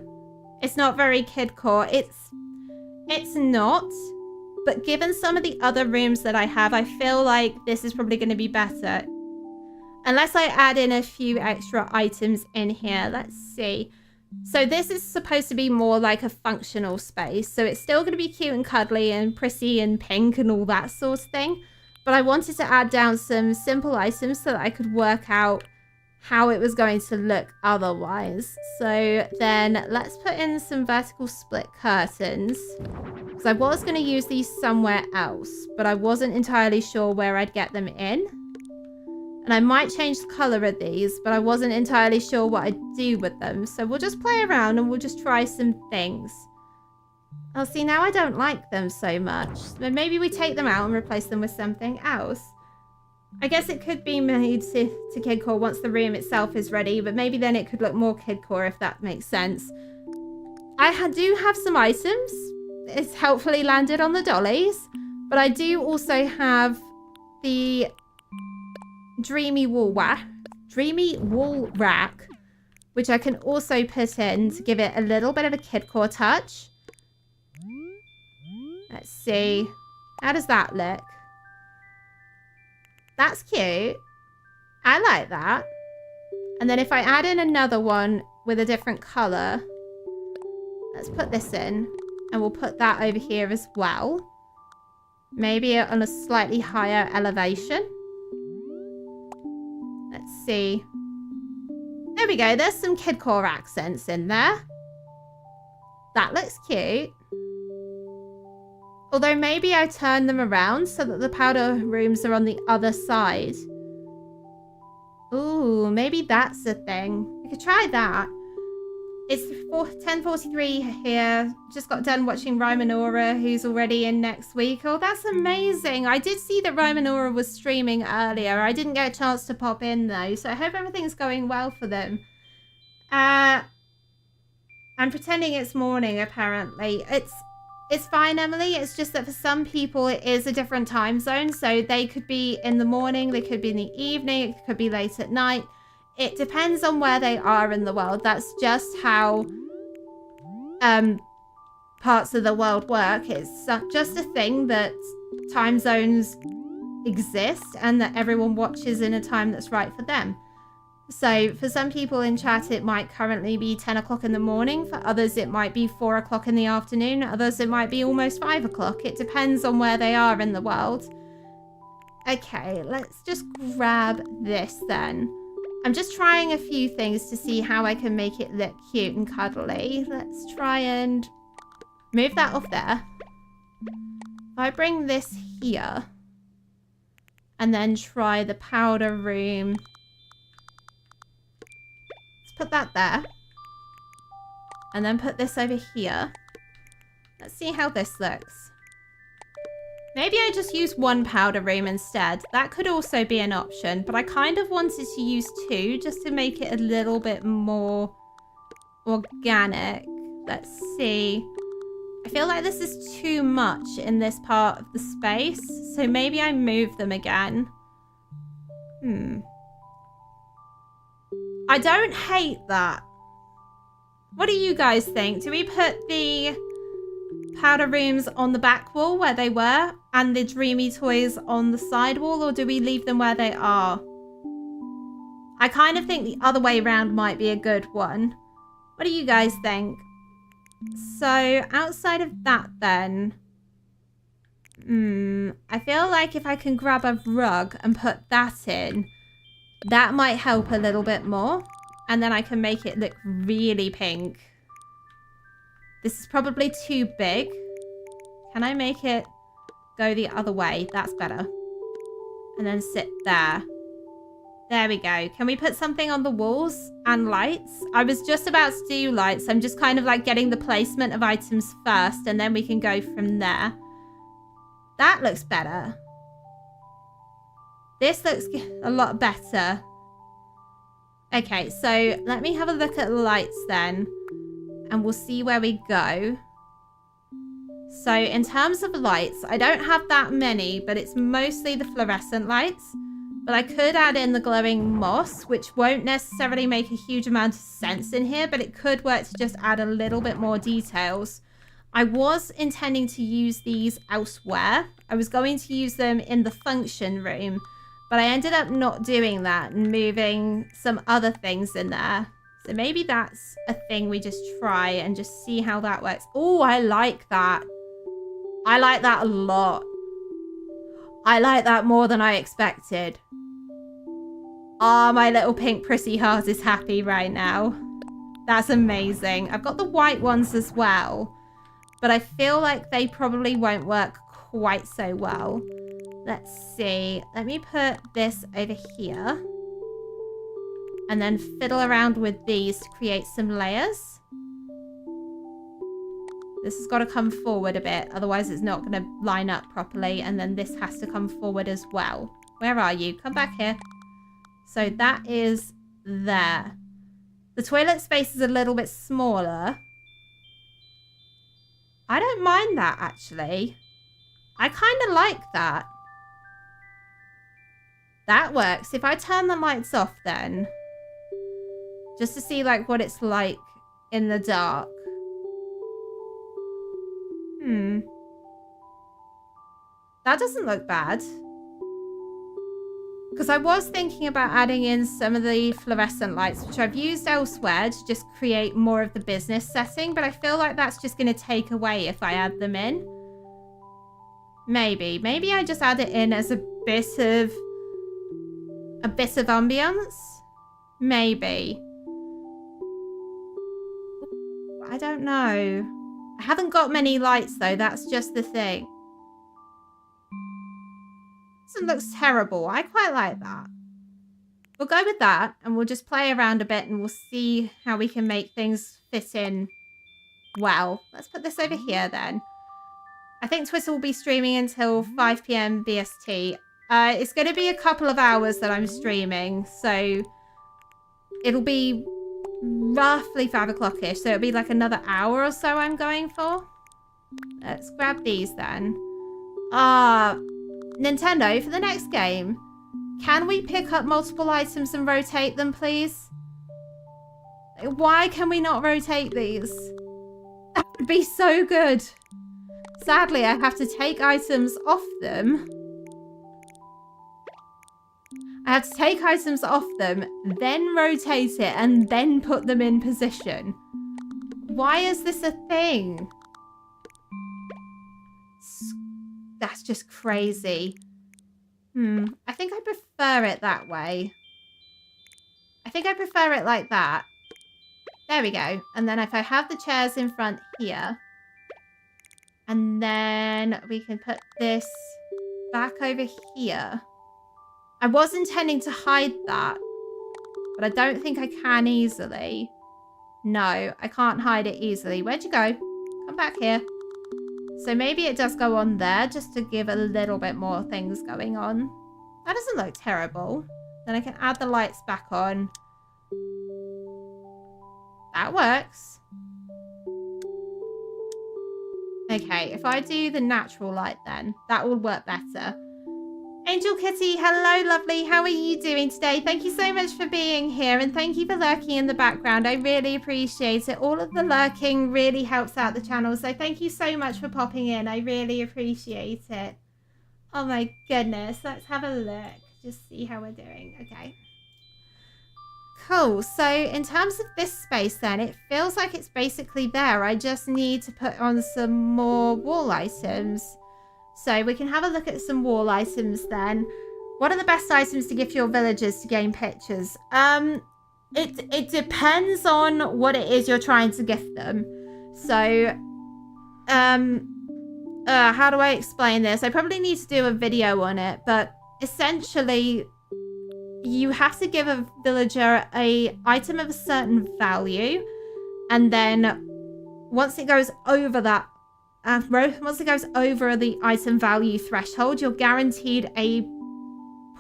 It's not very kidcore. It's not. But given some of the other rooms that I have, I feel like this is probably going to be better. Unless I add in a few extra items in here. Let's see. So this is supposed to be more like a functional space. So it's still going to be cute and cuddly and pretty and pink and all that sort of thing. But I wanted to add down some simple items so that I could work out how it was going to look otherwise. So then let's put in some vertical split curtains, because I was going to use these somewhere else, but I wasn't entirely sure where I'd get them in. And I might change the color of these, but I wasn't entirely sure what I'd do with them. So we'll just play around and we'll just try some things. Oh, see, now I don't like them so much. But maybe we take them out and replace them with something else. I guess it could be made to kidcore once the room itself is ready, but maybe then it could look more kidcore if that makes sense. I do have some items. It's helpfully landed on the dollies, but I do also have the dreamy wool rack, which I can also put in to give it a little bit of a kidcore touch. Let's see. How does that look? That's cute. I like that. And then if I add in another one with a different color, let's put this in, and we'll put that over here as well. Maybe on a slightly higher elevation. Let's see. There we go. There's some kidcore accents in there. That looks cute. Although maybe I turn them around so that the powder rooms are on the other side. Ooh, maybe that's the thing. We could try that. It's 10:43 here. Just got done watching Rymanora, who's already in next week. Oh, that's amazing. I did see that Rymanora was streaming earlier. I didn't get a chance to pop in though, so I hope everything's going well for them. I'm pretending it's morning, apparently. It's fine, Emily. It's just that for some people it is a different time zone. So they could be in the morning, they could be in the evening, it could be late at night. It depends on where they are in the world. That's just how parts of the world work. It's just a thing that time zones exist and that everyone watches in a time that's right for them. So for some people in chat, it might currently be 10 o'clock in the morning. For others, it might be 4 o'clock in the afternoon. Others, it might be almost 5 o'clock. It depends on where they are in the world. Okay, let's just grab this then. I'm just trying a few things to see how I can make it look cute and cuddly. Let's try and move that off there. If I bring this here and then try the powder room. Put that there. And then put this over here. Let's see how this looks. Maybe I just use one powder room instead. That could also be an option, but I kind of wanted to use two just to make it a little bit more organic. Let's see. I feel like this is too much in this part of the space, so maybe I move them again. I don't hate that. What do you guys think? Do we put the powder rooms on the back wall where they were and the dreamy toys on the side wall, or do we leave them where they are? I kind of think the other way around might be a good one. What do you guys think? So outside of that then, I feel like if I can grab a rug and put that in, that might help a little bit more. And then I can make it look really pink. This is probably too big. Can I make it go the other way? That's better. And then sit there. There we go. Can we put something on the walls and lights? I was just about to do lights. I'm just kind of like getting the placement of items first, and then we can go from there. That looks better. This looks a lot better. Okay, so let me have a look at lights then, and we'll see where we go. So in terms of lights, I don't have that many, but it's mostly the fluorescent lights. But I could add in the glowing moss, which won't necessarily make a huge amount of sense in here, but it could work to just add a little bit more details. I was intending to use these elsewhere. I was going to use them in the function room, but I ended up not doing that and moving some other things in there. So maybe that's a thing we just try and just see how that works. Oh, I like that. I like that a lot. I like that more than I expected. Ah, my little pink prissy heart is happy right now. That's amazing. I've got the white ones as well, but I feel like they probably won't work quite so well. Let's see. Let me put this over here and then fiddle around with these to create some layers. This has got to come forward a bit, otherwise it's not going to line up properly, and then this has to come forward as well. Where are you? Come back here. So that is there. The toilet space is a little bit smaller. I don't mind that, actually. I kind of like that. That works. If I turn the lights off then, just to see like what it's like in the dark. That doesn't look bad. Because I was thinking about adding in some of the fluorescent lights, which I've used elsewhere to just create more of the business setting, but I feel like that's just going to take away if I add them in. Maybe I just add it in as a bit of ambience. Maybe. I don't know. I haven't got many lights though, that's just the thing. It looks terrible. I quite like that. We'll go with that and we'll just play around a bit and we'll see how we can make things fit in well. Let's put this over here then. I think Twitter will be streaming until 5 PM BST. It's going to be a couple of hours that I'm streaming, so it'll be roughly 5 o'clock-ish. So it'll be like another hour or so I'm going for. Let's grab these then. Nintendo, for the next game, can we pick up multiple items and rotate them, please? Why can we not rotate these? That would be so good. Sadly, I have to take items off them. I have to take items off them, then rotate it, and then put them in position. Why is this a thing? That's just crazy. I think I prefer it that way. I think I prefer it like that. There we go. And then if I have the chairs in front here, and then we can put this back over here. I was intending to hide that, but I don't think I can easily. No, I can't hide it easily. Where'd you go? Come back here. So maybe it does go on there just to give a little bit more things going on. That doesn't look terrible. Then I can add the lights back on. That works. Okay, if I do the natural light then, that will work better. Angel Kitty, hello lovely, how are you doing today? Thank you so much for being here and thank you for lurking in the background. I really appreciate it. All of the lurking really helps out the channel, so thank you so much for popping in. I really appreciate it. Oh my goodness, let's have a look. Just see how we're doing. Okay. Cool, so in terms of this space then, it feels like it's basically there. I just need to put on some more wall items. So we can have a look at some wall items then. What are the best items to give your villagers to gain pictures? It depends on what it is you're trying to gift them. So, how do I explain this? I probably need to do a video on it, but essentially, you have to give a villager an item of a certain value, and then once it goes over that, once it goes over the item value threshold, you're guaranteed a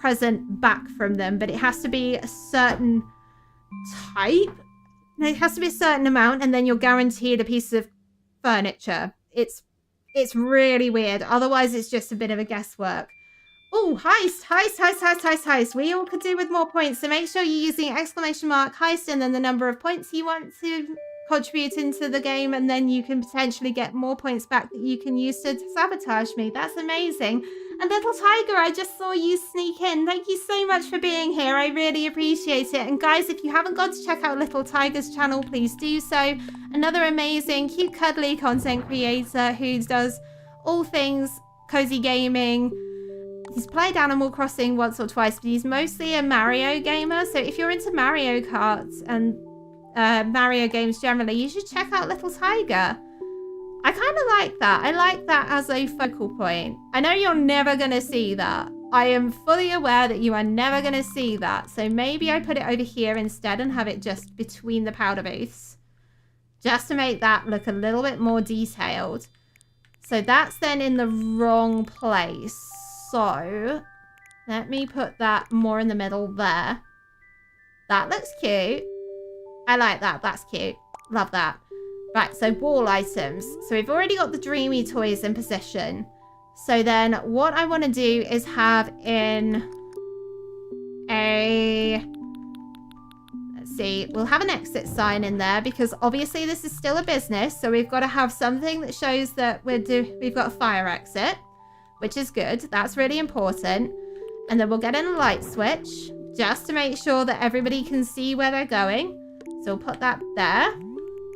present back from them, but it has to be a certain type. No, it has to be a certain amount, and then you're guaranteed a piece of furniture. It's really weird. Otherwise, it's just a bit of a guesswork. Oh, heist. We all could do with more points, so make sure you're using exclamation mark heist and then the number of points you want to contribute into the game, and then you can potentially get more points back that you can use to sabotage me. That's amazing. And Little Tiger, I just saw you sneak in. Thank you so much for being here. I really appreciate it. And guys, if you haven't got to check out Little Tiger's channel, please do so. Another amazing, cute, cuddly content creator who does all things cozy gaming. He's played Animal Crossing once or twice, but he's mostly a Mario gamer. So if you're into Mario Kart and Mario games generally, you should check out Little Tiger. I kind of like that. I like that as a focal point. I know you're never going to see that. I am fully aware that you are never going to see that. So maybe I put it over here instead and have it just between the powder booths, just to make that look a little bit more detailed. So that's then in the wrong place. So let me put that more in the middle there. That looks cute. I like that. That's cute. Love that. Right, so wall items. So we've already got the Dreamy toys in position. So then what I want to do is have in a... Let's see. We'll have an exit sign in there because obviously this is still a business. So we've got to have something that shows that we've got a fire exit, which is good. That's really important. And then we'll get in a light switch just to make sure that everybody can see where they're going. So we'll put that there.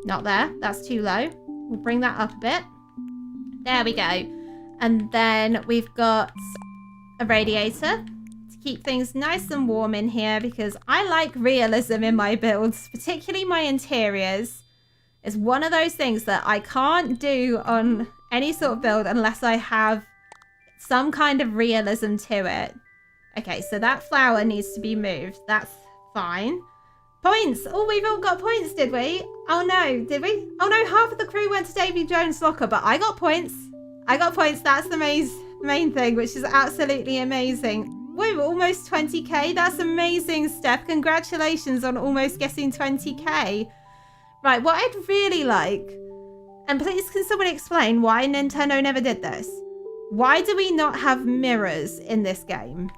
Not there. That's too low. We'll bring that up a bit. There we go. And then we've got a radiator to keep things nice and warm in here because I like realism in my builds, particularly my interiors. It's one of those things that I can't do on any sort of build unless I have some kind of realism to it. Okay, so that flower needs to be moved. That's fine. Points! Oh, we've all got points, did we? Oh no, did we? Oh no, half of the crew went to Davy Jones' locker, but I got points. I got points. That's the main thing, which is absolutely amazing. Woo, almost 20k. That's amazing, Steph. Congratulations on almost getting 20k. Right, what I'd really like, and please can someone explain why Nintendo never did this? Why do we not have mirrors in this game?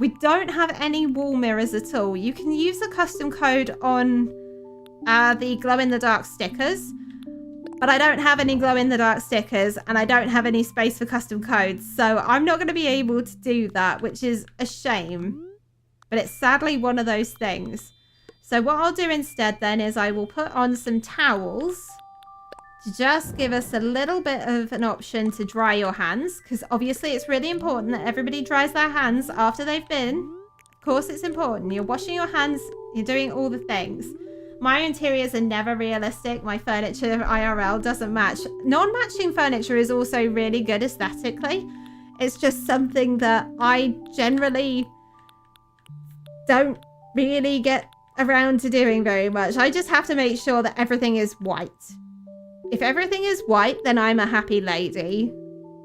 We don't have any wall mirrors at all. You can use a custom code on the glow-in-the-dark stickers, but I don't have any glow-in-the-dark stickers, and I don't have any space for custom codes, so I'm not going to be able to do that, which is a shame. But it's sadly one of those things. So what I'll do instead then is I will put on some towels to just give us a little bit of an option to dry your hands, because obviously it's really important that everybody dries their hands after they've been. Of course it's important. You're washing your hands, you're doing all the things. My interiors are never realistic. My furniture IRL doesn't match. Non-matching furniture is also really good aesthetically. It's just something that I generally don't really get around to doing very much. I just have to make sure that everything is white. If everything is white, then I'm a happy lady.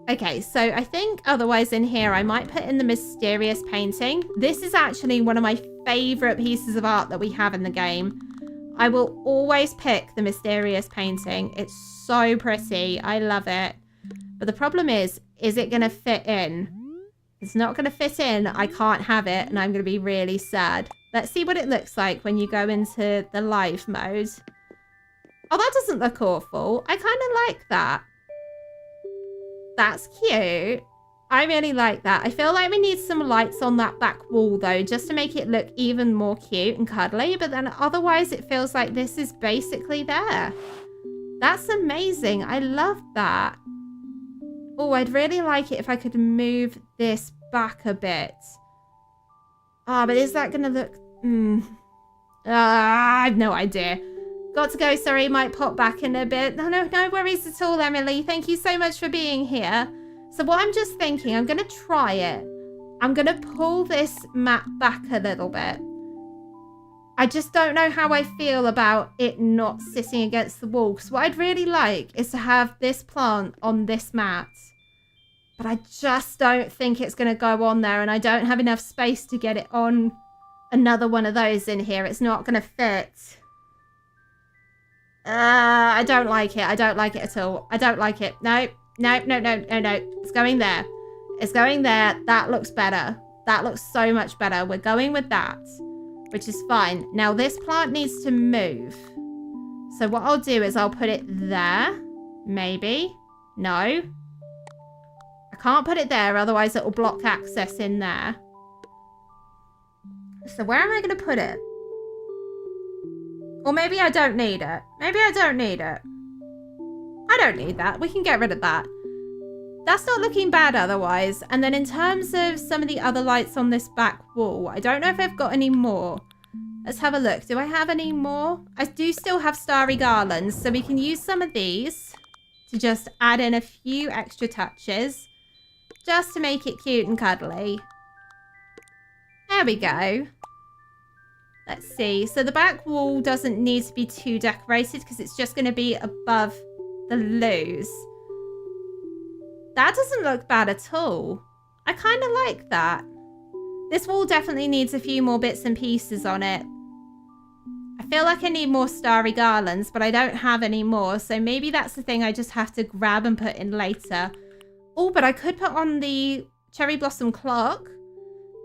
Okay, so I think otherwise in here, I might put in the mysterious painting. This is actually one of my favorite pieces of art that we have in the game. I will always pick the mysterious painting. It's so pretty. I love it. But the problem is it going to fit in? It's not going to fit in. I can't have it, and I'm going to be really sad. Let's see what it looks like when you go into the live mode. Oh, that doesn't look awful. I kind of like that. That's cute. I really like that. I feel like we need some lights on that back wall, though, just to make it look even more cute and cuddly. But then otherwise, it feels like this is basically there. That's amazing. I love that. Oh, I'd really like it if I could move this back a bit. Ah, but is that going to look... I have no idea. Got to go, sorry, might pop back in a bit. No worries at all, Emily. Thank you so much for being here. So what I'm just thinking, I'm going to try it. I'm going to pull this mat back a little bit. I just don't know how I feel about it not sitting against the wall. Because what I'd really like is to have this plant on this mat. But I just don't think it's going to go on there. And I don't have enough space to get it on another one of those in here. It's not going to fit. I don't like it. I don't like it at all. I don't like it. No. It's going there. It's going there. That looks better. That looks so much better. We're going with that, which is fine. Now this plant needs to move. So what I'll do is I'll put it there. Maybe. No. I can't put it there. Otherwise it will block access in there. So where am I going to put it? Or maybe I don't need it. Maybe I don't need it. I don't need that. We can get rid of that. That's not looking bad otherwise. And then in terms of some of the other lights on this back wall, I don't know if I've got any more. Let's have a look. Do I have any more? I do still have starry garlands, so we can use some of these to just add in a few extra touches just to make it cute and cuddly. There we go. Let's see. So the back wall doesn't need to be too decorated because it's just going to be above the loos. That doesn't look bad at all. I kind of like that. This wall definitely needs a few more bits and pieces on it. I feel like I need more starry garlands, but I don't have any more. So maybe that's the thing I just have to grab and put in later. Oh, but I could put on the cherry blossom clock.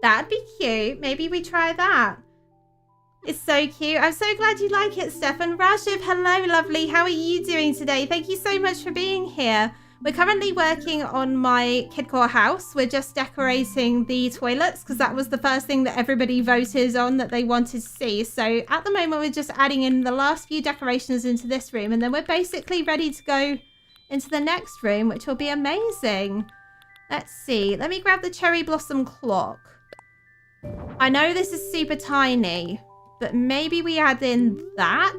That'd be cute. Maybe we try that. It's so cute. I'm so glad you like it, Stefan. Rajiv, hello, lovely. How are you doing today? Thank you so much for being here. We're currently working on my Kidcore house. We're just decorating the toilets because that was the first thing that everybody voted on that they wanted to see. So at the moment, we're just adding in the last few decorations into this room. And then we're basically ready to go into the next room, which will be amazing. Let's see. Let me grab the cherry blossom clock. I know this is super tiny, but maybe we add in that.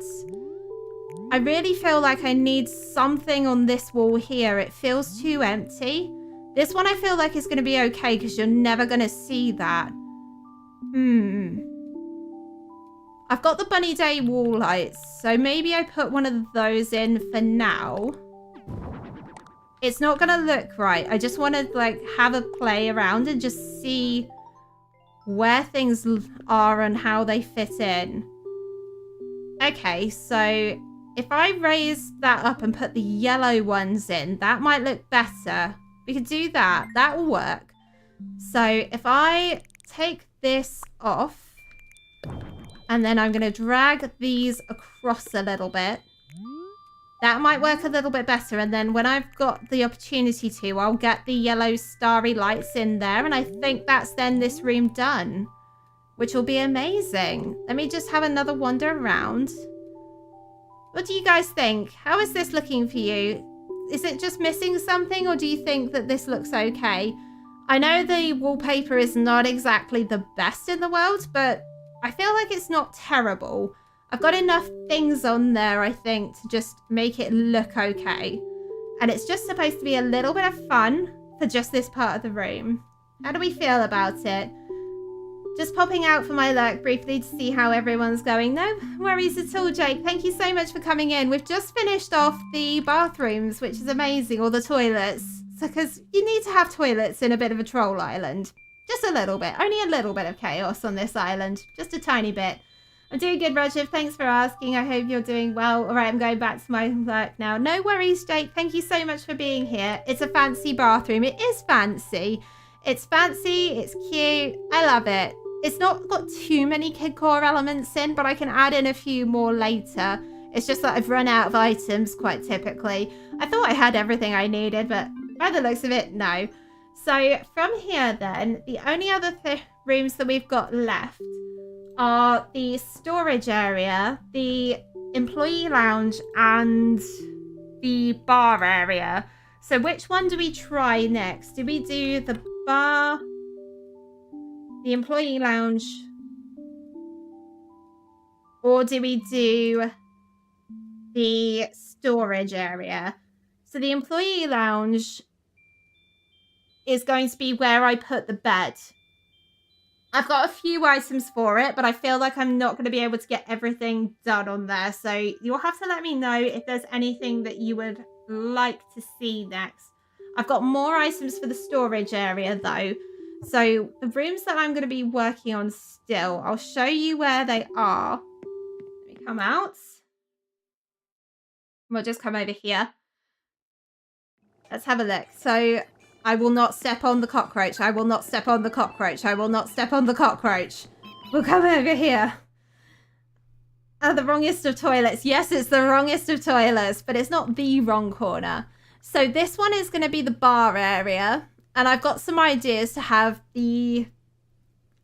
I really feel like I need something on this wall here. It feels too empty. This one I feel like is going to be okay because you're never going to see that. I've got the Bunny Day wall lights, so maybe I put one of those in for now. It's not going to look right. I just want to like have a play around and just see where things are and how they fit in. Okay, so if I raise that up and put the yellow ones in, that might look better. We could do that. That will work. So if I take this off, and then I'm going to drag these across a little bit, that might work a little bit better. And then when I've got the opportunity to, I'll get the yellow starry lights in there. And I think that's then this room done, which will be amazing. Let me just have another wander around. What do you guys think? How is this looking for you? Is it just missing something, or do you think that this looks okay? I know the wallpaper is not exactly the best in the world, but I feel like it's not terrible. I've got enough things on there, I think, to just make it look okay. And it's just supposed to be a little bit of fun for just this part of the room. How do we feel about it? Just popping out for my lurk briefly to see how everyone's going. No worries at all, Jake. Thank you so much for coming in. We've just finished off the bathrooms, which is amazing, or the toilets. Because you need to have toilets in a bit of a troll island. Just a little bit. Only a little bit of chaos on this island. Just a tiny bit. I'm doing good, Rajiv. Thanks for asking. I hope you're doing well. All right, I'm going back to my work now. No worries, Jake. Thank you so much for being here. It's a fancy bathroom. It is fancy. It's fancy. It's cute. I love it. It's not got too many kid core elements in, but I can add in a few more later. It's just that I've run out of items quite typically. I thought I had everything I needed, but by the looks of it, no. So from here then, the only other rooms that we've got left are the storage area, the employee lounge, and the bar area. So which one do we try next? Do we do the bar, the employee lounge, or do we do the storage area? So the employee lounge is going to be where I put the bed. I've got a few items for it, but I feel like I'm not going to be able to get everything done on there. So you'll have to let me know if there's anything that you would like to see next. I've got more items for the storage area though. So the rooms that I'm going to be working on still, I'll show you where they are. Let me come out. We'll just come over here. Let's have a look. So I will not step on the cockroach. I will not step on the cockroach. I will not step on the cockroach. We'll come over here. Oh, the wrongest of toilets. Yes, it's the wrongest of toilets, but it's not the wrong corner. So this one is going to be the bar area. And I've got some ideas to have the...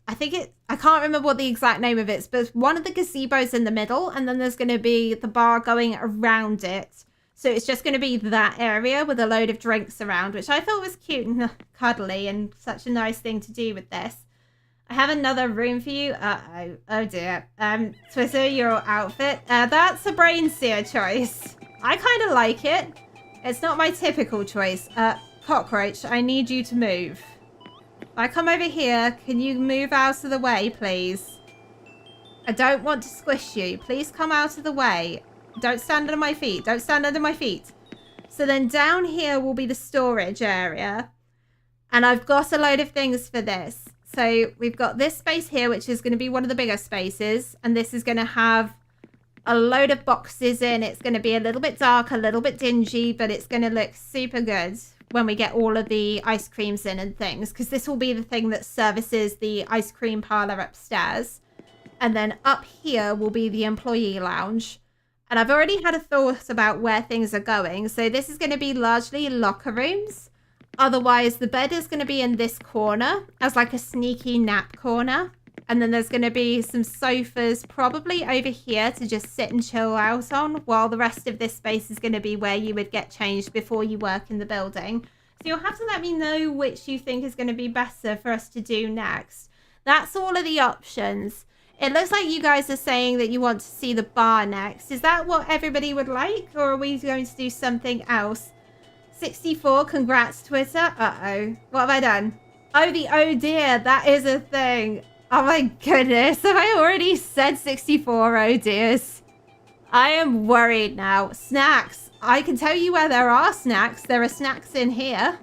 I can't remember what the exact name of it is, but it's one of the gazebos in the middle. And then there's going to be the bar going around it. So it's just going to be that area with a load of drinks around, which I thought was cute and cuddly and such a nice thing to do with this. I have another room for you. Uh-oh. Oh, dear. Twitter, your outfit. That's a brain seer choice. I kind of like it. It's not my typical choice. Cockroach, I need you to move. If I come over here, can you move out of the way, please? I don't want to squish you. Please come out of the way. Don't stand under my feet. Don't stand under my feet. So then down here will be the storage area. And I've got a load of things for this. So we've got this space here, which is going to be one of the bigger spaces. And this is going to have a load of boxes in. It's going to be a little bit dark, a little bit dingy, but it's going to look super good when we get all of the ice creams in and things. Because this will be the thing that services the ice cream parlor upstairs. And then up here will be the employee lounge. And I've already had a thought about where things are going. So this is going to be largely locker rooms. Otherwise, the bed is going to be in this corner as like a sneaky nap corner. And then there's going to be some sofas probably over here to just sit and chill out on. While the rest of this space is going to be where you would get changed before you work in the building. So you'll have to let me know which you think is going to be better for us to do next. That's all of the options. It looks like you guys are saying that you want to see the bar next. Is that what everybody would like? Or are we going to do something else? 64, congrats, Twitter. Uh-oh. What have I done? Oh, the oh dear. That is a thing. Oh my goodness. Have I already said 64 oh dears? I am worried now. Snacks. I can tell you where there are snacks. There are snacks in here.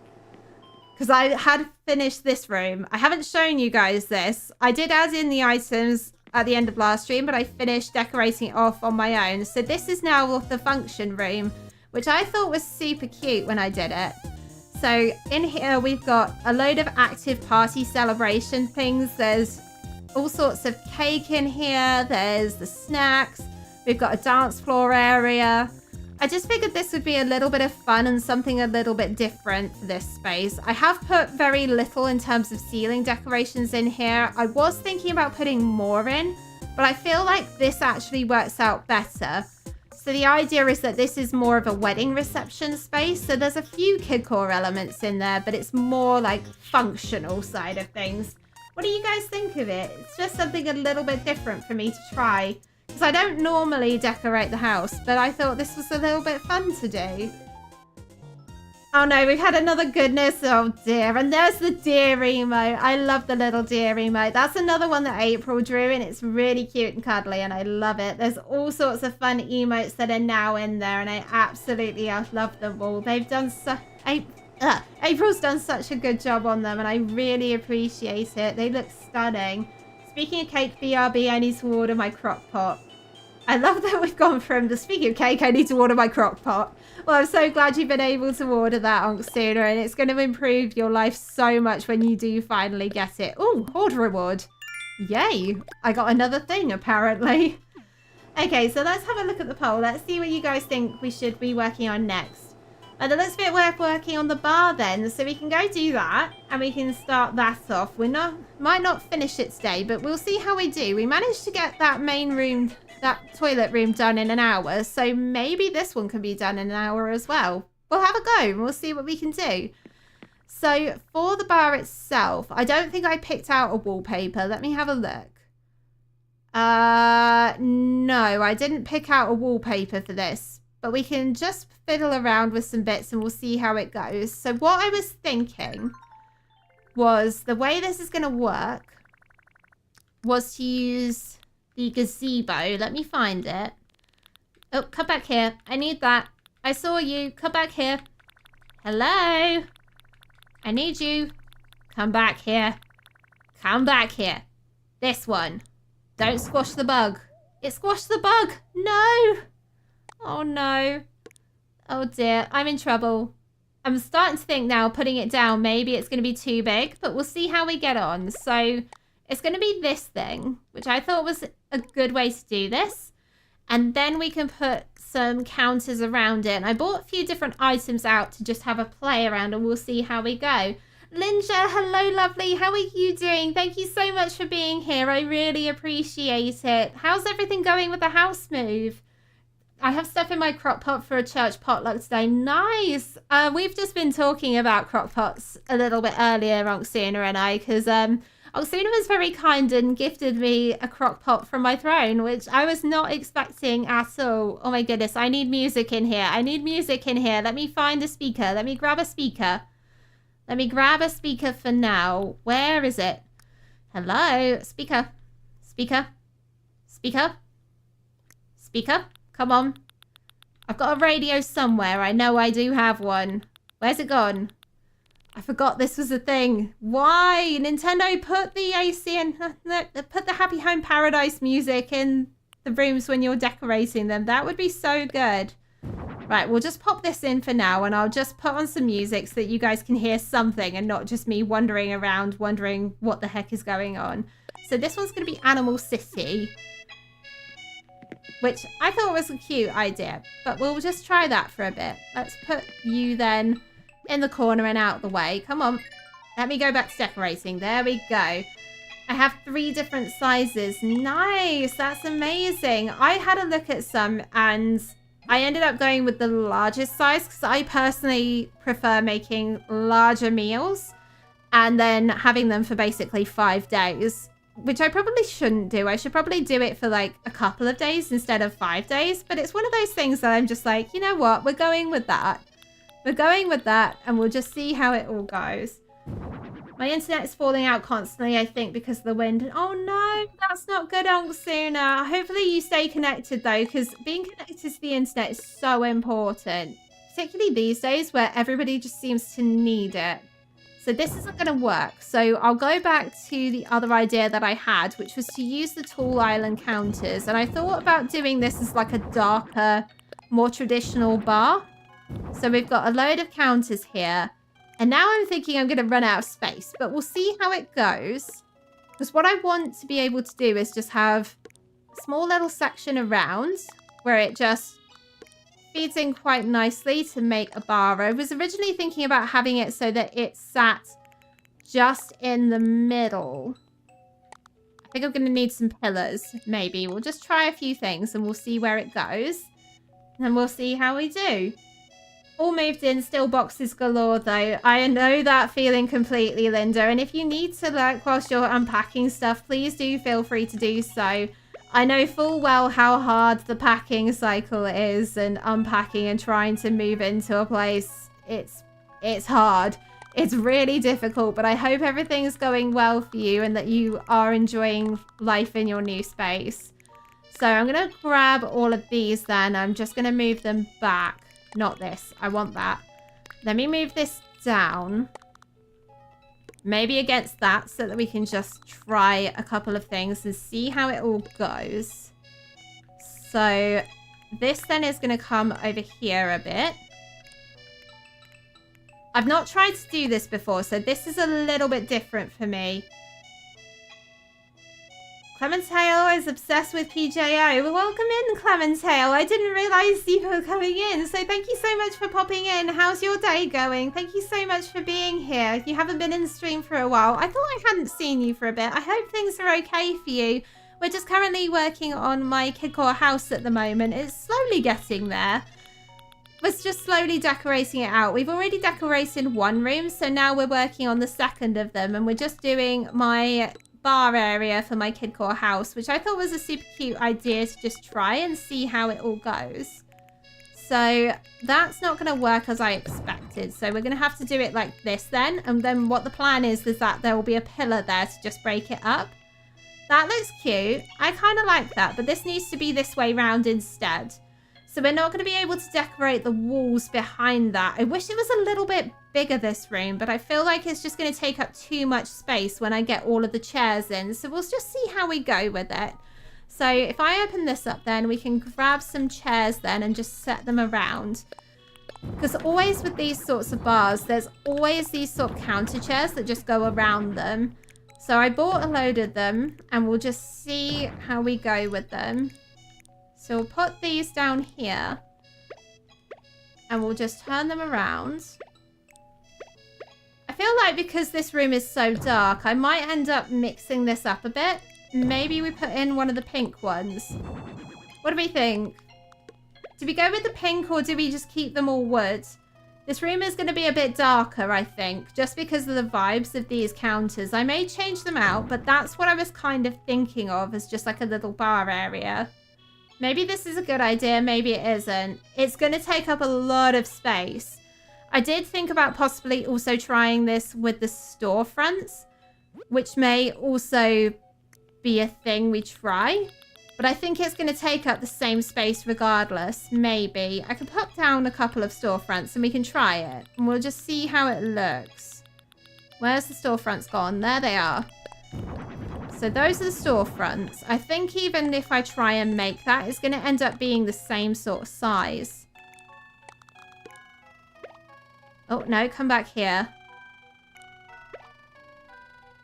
because I had finished this room. I haven't shown you guys this. I did add in the items at the end of last stream, but I finished decorating it off on my own. So this is now the function room, which I thought was super cute when I did it. So in here, we've got a load of active party celebration things. There's all sorts of cake in here. There's the snacks. We've got a dance floor area. I just figured this would be a little bit of fun and something a little bit different for this space. I have put very little in terms of ceiling decorations in here. I was thinking about putting more in, but I feel like this actually works out better. So the idea is that this is more of a wedding reception space. So there's a few kidcore elements in there, but it's more like functional side of things. What do you guys think of it? It's just something a little bit different for me to try. Because I don't normally decorate the house, but I thought this was a little bit fun to do. Oh no, we've had another goodness. Oh dear. And there's the deer emote. I love the little deer emote. That's another one that April drew, and it's really cute and cuddly, and I love it. There's all sorts of fun emotes that are now in there, and I absolutely love them all. They've done April's done such a good job on them, and I really appreciate it. They look stunning. Speaking of cake, BRB, I need to order my crock pot. I love that we've gone from the speaking of cake, I need to order my crock pot. Well, I'm so glad you've been able to order that, Onksuna, and it's going to improve your life so much when you do finally get it. Oh, hoard reward. Yay. I got another thing, apparently. Okay, so let's have a look at the poll. Let's see what you guys think we should be working on next. It looks a bit worth working on the bar then, so we can go do that and we can start that off. Might not finish it today, but we'll see how we do. We managed to get that main room, that toilet room done in an hour, so maybe this one can be done in an hour as well. We'll have a go and we'll see what we can do. So for the bar itself, I don't think I picked out a wallpaper. Let me have a look. No, I didn't pick out a wallpaper for this. But we can just fiddle around with some bits and we'll see how it goes. So what I was thinking was the way this is going to work was to use the gazebo. Let me find it. Oh, come back here. I need that. I saw you. Come back here. Hello? I need you. Come back here. Come back here. This one. Don't squash the bug. It squashed the bug. No. Oh no. Oh dear, I'm in trouble. I'm starting to think now, putting it down, maybe it's going to be too big, but we'll see how we get on. So it's going to be this thing, which I thought was a good way to do this. And then we can put some counters around it. And I bought a few different items out to just have a play around and we'll see how we go. Linja, hello lovely, how are you doing? Thank you so much for being here. I really appreciate it. How's everything going with the house move? I have stuff in my crock pot for a church potluck today. Nice. We've just been talking about crock pots a little bit earlier, Onksuna and I, because Onksuna was very kind and gifted me a crock pot from my throne, which I was not expecting at all. Oh my goodness, I need music in here. I need music in here. Let me find a speaker. Let me grab a speaker. Let me grab a speaker for now. Where is it? Hello? Speaker. Speaker. Speaker. Speaker. Come on. I've got a radio somewhere. I know I do have one. Where's it gone? I forgot this was a thing. Why? Nintendo, put the AC and put the Happy Home Paradise music in the rooms when you're decorating them. That would be so good. Right, we'll just pop this in for now and I'll just put on some music so that you guys can hear something and not just me wandering around wondering what the heck is going on. So this one's going to be Animal City, which I thought was a cute idea, but we'll just try that for a bit. Let's put you then in the corner and out the way. Come on. Let me go back to decorating. There we go. I have 3 different sizes. Nice. That's amazing. I had a look at some and I ended up going with the largest size because I personally prefer making larger meals and then having them for basically 5 days. Which I probably shouldn't do. I should probably do it for like a couple of days instead of 5 days. But it's one of those things that I'm just like, you know what? We're going with that. We're going with that and we'll just see how it all goes. My internet is falling out constantly, I think, because of the wind. Oh no, that's not good, Onksuna. Hopefully you stay connected though, because being connected to the internet is so important. Particularly these days where everybody just seems to need it. So this isn't going to work. So I'll go back to the other idea that I had, which was to use the tall island counters. And I thought about doing this as like a darker, more traditional bar. So we've got a load of counters here. And now I'm thinking I'm going to run out of space, but we'll see how it goes. Because what I want to be able to do is just have a small little section around where it just feeds in quite nicely to make a bar. I was originally thinking about having it so that it sat just in the middle. I think I'm going to need some pillars, maybe. We'll just try a few things and we'll see where it goes. And we'll see how we do. All moved in, still boxes galore though. I know that feeling completely, Linda. And if you need to lurk whilst you're unpacking stuff, please do feel free to do so. I know full well how hard the packing cycle is and unpacking and trying to move into a place. It's hard. It's really difficult, but I hope everything's going well for you and that you are enjoying life in your new space. So I'm going to grab all of these then. I'm just going to move them back. Not this. I want that. Let me move this down. Maybe against that so that we can just try a couple of things and see how it all goes. So this then is going to come over here a bit. I've not tried to do this before, so this is a little bit different for me. Clementale is obsessed with PJO. Well, welcome in, Clementale. I didn't realise you were coming in, so thank you so much for popping in. How's your day going? Thank you so much for being here. You haven't been in the stream for a while. I thought I hadn't seen you for a bit. I hope things are okay for you. We're just currently working on my Kidcore house at the moment. It's slowly getting there. We're just slowly decorating it out. We've already decorated one room, so now we're working on the second of them, and we're just doing my bar area for my Kidcore house, which I thought was a super cute idea to just try and see how it all goes. So that's not going to work as I expected. So we're going to have to do it like this then. And then what the plan is that there will be a pillar there to just break it up. That looks cute. I kind of like that, but this needs to be this way round instead. So we're not going to be able to decorate the walls behind that. I wish it was a little bit bigger, this room, but I feel like it's just going to take up too much space when I get all of the chairs in. So we'll just see how we go with it. So if I open this up then, we can grab some chairs then and just set them around. Because always with these sorts of bars, there's always these sort of counter chairs that just go around them. So I bought a load of them and we'll just see how we go with them. So we'll put these down here and we'll just turn them around. I feel like because this room is so dark, I might end up mixing this up a bit. Maybe we put in one of the pink ones. What do we think? Do we go with the pink or do we just keep them all wood? This room is going to be a bit darker, I think, just because of the vibes of these counters. I may change them out, but that's what I was kind of thinking of as just like a little bar area. Maybe this is a good idea, maybe it isn't. It's going to take up a lot of space. I did think about possibly also trying this with the storefronts, which may also be a thing we try. But I think it's going to take up the same space regardless, maybe. I could put down a couple of storefronts and we can try it. And we'll just see how it looks. Where's the storefronts gone? There they are. So those are the storefronts. I think even if I try and make that, it's going to end up being the same sort of size. Oh, no, come back here.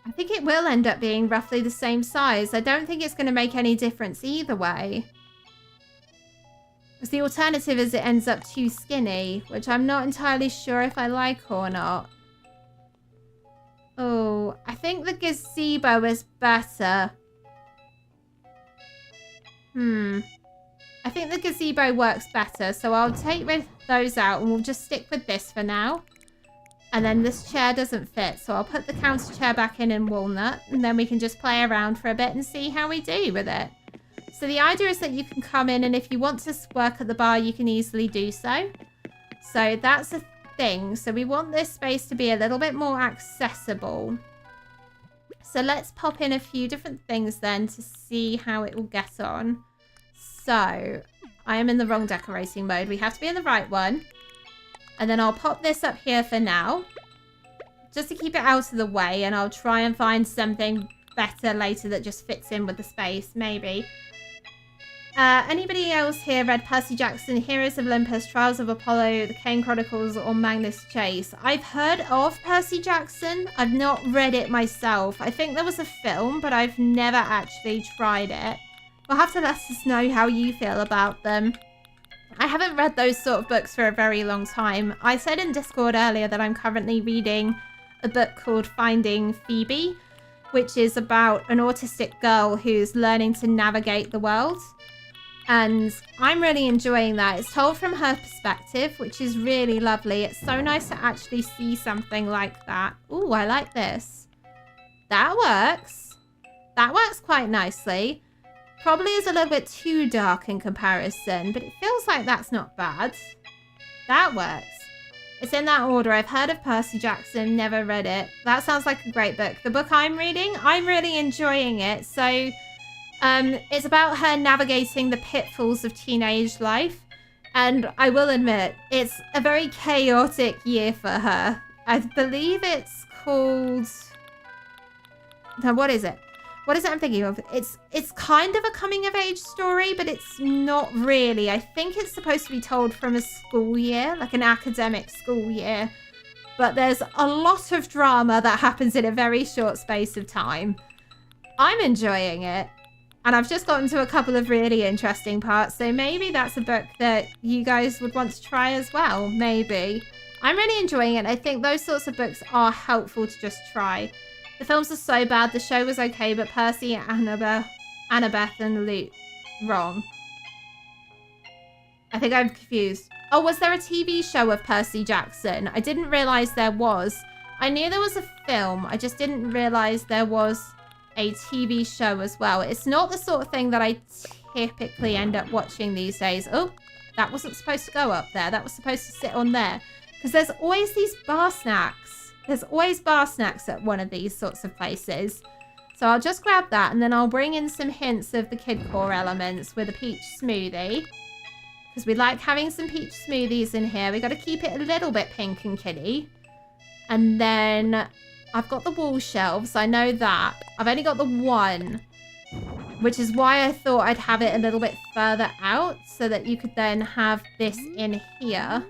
I think it will end up being roughly the same size. I don't think it's going to make any difference either way. Because the alternative is it ends up too skinny, which I'm not entirely sure if I like or not. Oh, I think the gazebo is better. I think the gazebo works better, so I'll take those out and we'll just stick with this for now. And then this chair doesn't fit, so I'll put the counter chair back in walnut, and then we can just play around for a bit and see how we do with it. So the idea is that you can come in, and if you want to work at the bar, you can easily do so. So that's a thing. So we want this space to be a little bit more accessible. So let's pop in a few different things then to see how it will get on. So I am in the wrong decorating mode. We have to be in the right one. And then I'll pop this up here for now. just to keep it out of the way, and I'll try and find something better later that just fits in with the space, maybe. Anybody else here read Percy Jackson, Heroes of Olympus, Trials of Apollo, The Kane Chronicles, or Magnus Chase? I've heard of Percy Jackson. I've not read it myself. I think there was a film, but I've never actually tried it. You'll have to let us know how you feel about them. I haven't read those sort of books for a very long time. I said in Discord earlier that I'm currently reading a book called Finding Phoebe, which is about an autistic girl who's learning to navigate the world. And I'm really enjoying that. It's told from her perspective, which is really lovely. It's so nice to actually see something like that. Ooh, I like this. That works. That works quite nicely. Probably is a little bit too dark in comparison, but it feels like that's not bad. That works. It's in that order. I've heard of Percy Jackson, never read it. That sounds like a great book. The book I'm reading, I'm really enjoying it. So it's about her navigating the pitfalls of teenage life. And I will admit, it's a very chaotic year for her. I believe it's called... Now, what is it? What is it I'm thinking of? It's kind of a coming-of-age story, but it's not really. I think it's supposed to be told from a school year, like an academic school year. But there's a lot of drama that happens in a very short space of time. I'm enjoying it. And I've just gotten to a couple of really interesting parts, so maybe that's a book that you guys would want to try as well, maybe. I'm really enjoying it. I think those sorts of books are helpful to just try. The films are so bad, the show was okay, but Percy, Annabeth, and Luke, wrong. I think I'm confused. Oh, was there a TV show of Percy Jackson? I didn't realise there was. I knew there was a film, I just didn't realise there was a TV show as well. It's not the sort of thing that I typically end up watching these days. Oh, that wasn't supposed to go up there. That was supposed to sit on there. Because there's always these bar snacks. There's always bar snacks at one of these sorts of places. So I'll just grab that and then I'll bring in some hints of the Kid Core elements with a peach smoothie. Because we like having some peach smoothies in here. We got to keep it a little bit pink and kiddie. And then I've got the wall shelves. I know that. I've only got the one, which is why I thought I'd have it a little bit further out so that you could then have this in here.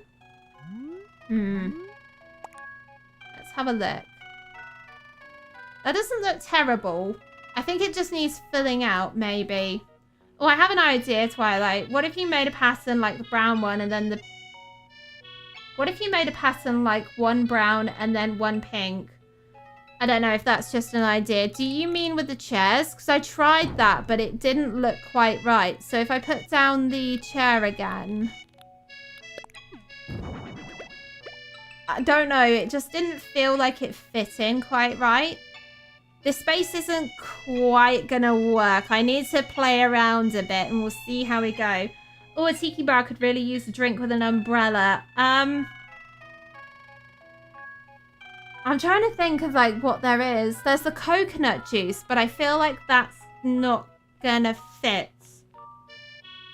Let's have a look. That doesn't look terrible. I think it just needs filling out, maybe. Oh, I have an idea, Twilight. What if you made a pattern like the brown one and then the... What if you made a pattern like one brown and then one pink? I don't know if that's just an idea. Do you mean with the chairs? Because I tried that, but it didn't look quite right. So if I put down the chair again... I don't know. It just didn't feel like it fit in quite right. This space isn't quite going to work. I need to play around a bit and we'll see how we go. Oh, a tiki bar could really use a drink with an umbrella. I'm trying to think of like what there is. There's the coconut juice, but I feel like that's not gonna fit.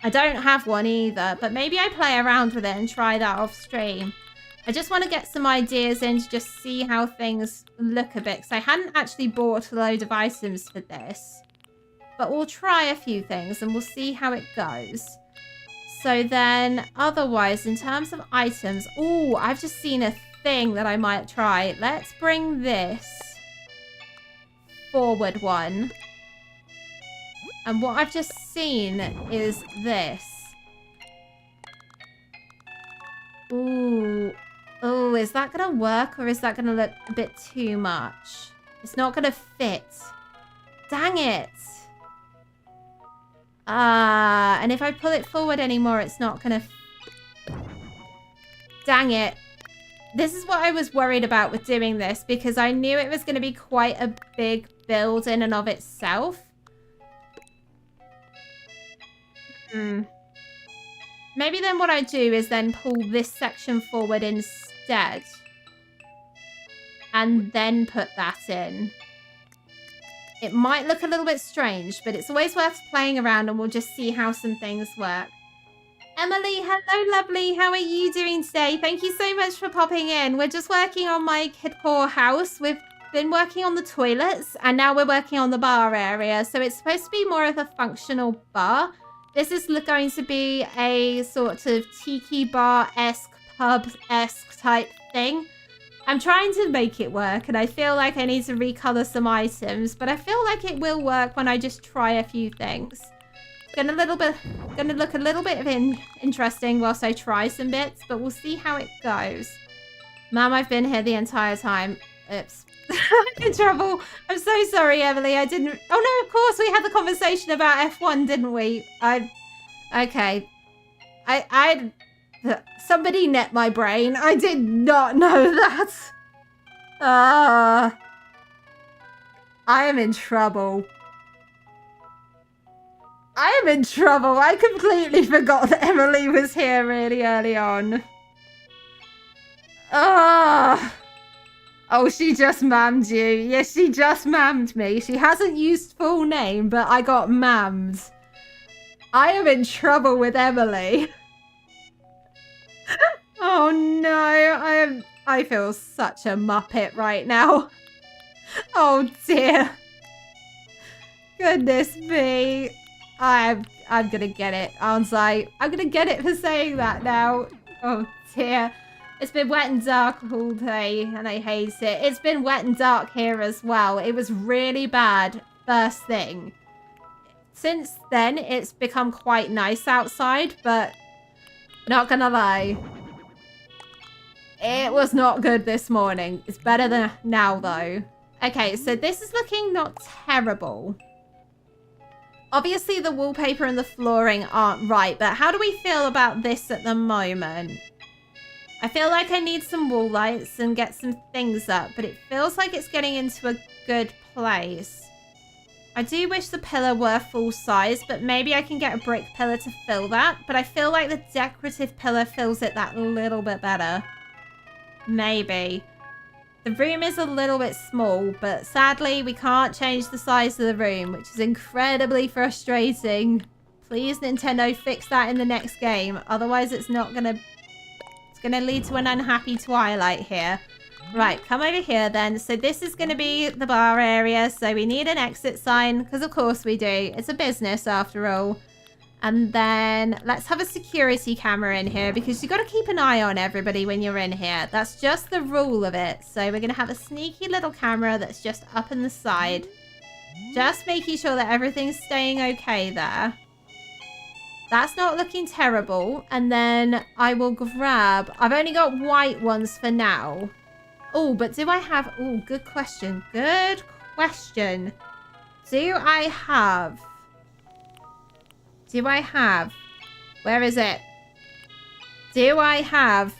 I don't have one either, but maybe I play around with it and try that off stream. I just want to get some ideas in to just see how things look a bit, because I hadn't actually bought a load of items for this. But we'll try a few things and we'll see how it goes. So then, otherwise, in terms of items... Oh, I've just seen a thing that I might try. Let's bring this forward one. And what I've just seen is this. Ooh. Oh, is that going to work or is that going to look a bit too much? It's not going to fit. Dang it. And if I pull it forward anymore, it's not going to... Dang it. This is what I was worried about with doing this, because I knew it was going to be quite a big build in and of itself. Maybe then what I do is then pull this section forward instead. And then put that in. It might look a little bit strange, but it's always worth playing around and we'll just see how some things work. Emily, hello, lovely. How are you doing today? Thank you so much for popping in. We're just working on my Kidcore house. We've been working on the toilets, and now we're working on the bar area. So it's supposed to be more of a functional bar. This is going to be a sort of tiki bar-esque, pub-esque type thing. I'm trying to make it work, and I feel like I need to recolor some items, but I feel like it will work when I just try a few things. Gonna look a little bit interesting whilst I try some bits, but we'll see how it goes. Mom, I've been here the entire time. Oops. I'm in trouble. I'm so sorry, Emily. I didn't... Oh, no, of course. We had the conversation about F1, didn't we? Okay. Somebody net my brain. I did not know that. I am in trouble. I am in trouble. I completely forgot that Emily was here really early on. Oh, she just mammed you. Yes, she just mammed me. She hasn't used full name, but I got mammed. I am in trouble with Emily. Oh no, I feel such a muppet right now. Oh dear. Goodness me. I'm gonna get it, aren't I? I'm gonna get it for saying that now. Oh dear. It's been wet and dark all day, and I hate it. It's been wet and dark here as well. It was really bad first thing. Since then, it's become quite nice outside, but not gonna lie. It was not good this morning. It's better than now, though. Okay, so this is looking not terrible. Obviously, the wallpaper and the flooring aren't right, but how do we feel about this at the moment? I feel like I need some wall lights and get some things up, but it feels like it's getting into a good place. I do wish the pillar were full size, but maybe I can get a brick pillar to fill that, but I feel like the decorative pillar fills it that little bit better. Maybe. The room is a little bit small, but sadly we can't change the size of the room, which is incredibly frustrating. Please, Nintendo, fix that in the next game. Otherwise, it's gonna lead to an unhappy Twilight here. Right, come over here then. So this is gonna be the bar area. So we need an exit sign, because of course we do. It's a business after all. And then let's have a security camera in here, because you've got to keep an eye on everybody when you're in here. That's just the rule of it. So we're going to have a sneaky little camera that's just up in the side. Just making sure that everything's staying okay there. That's not looking terrible. And then I will grab... I've only got white ones for now. Oh, but do I have... Oh, good question. Good question. Do I have... Where is it? Do I have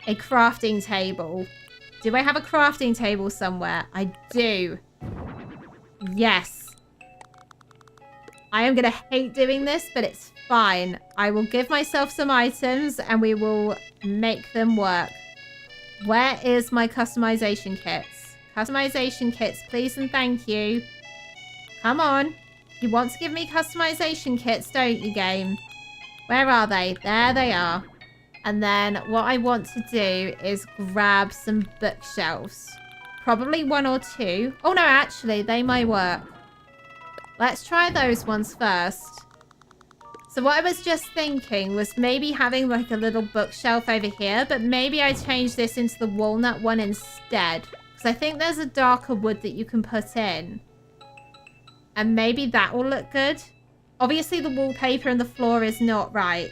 a crafting table? Do I have a crafting table somewhere? I do. Yes. I am going to hate doing this, but it's fine. I will give myself some items and we will make them work. Where is my customization kits? Customization kits, please and thank you. Come on. You want to give me customization kits, don't you, game? Where are they? There they are. And then what I want to do is grab some bookshelves. Probably one or two. Oh, no, actually, they might work. Let's try those ones first. So what I was just thinking was maybe having like a little bookshelf over here, but maybe I change this into the walnut one instead. Because I think there's a darker wood that you can put in. And maybe that will look good. Obviously, the wallpaper and the floor is not right.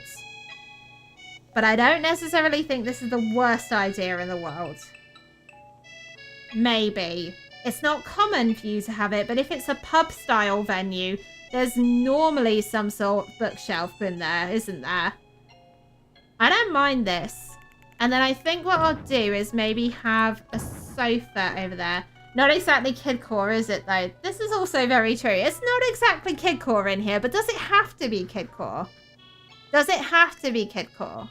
But I don't necessarily think this is the worst idea in the world. Maybe. It's not common for you to have it, but if it's a pub-style venue, there's normally some sort of bookshelf in there, isn't there? I don't mind this. And then I think what I'll do is maybe have a sofa over there. Not exactly kidcore, is it, though? This is also very true. It's not exactly kidcore in here, but does it have to be kidcore? Does it have to be kidcore?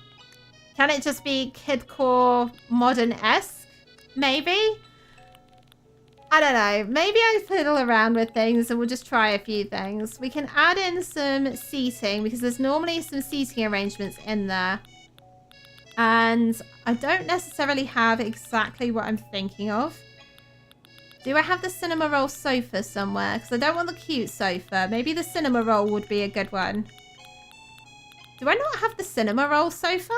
Can it just be kidcore modern-esque? Maybe? I don't know. Maybe I fiddle around with things and we'll just try a few things. We can add in some seating because there's normally some seating arrangements in there. And I don't necessarily have exactly what I'm thinking of. Do I have the cinema roll sofa somewhere? Because I don't want the cute sofa. Maybe the cinema roll would be a good one. Do I not have the cinema roll sofa?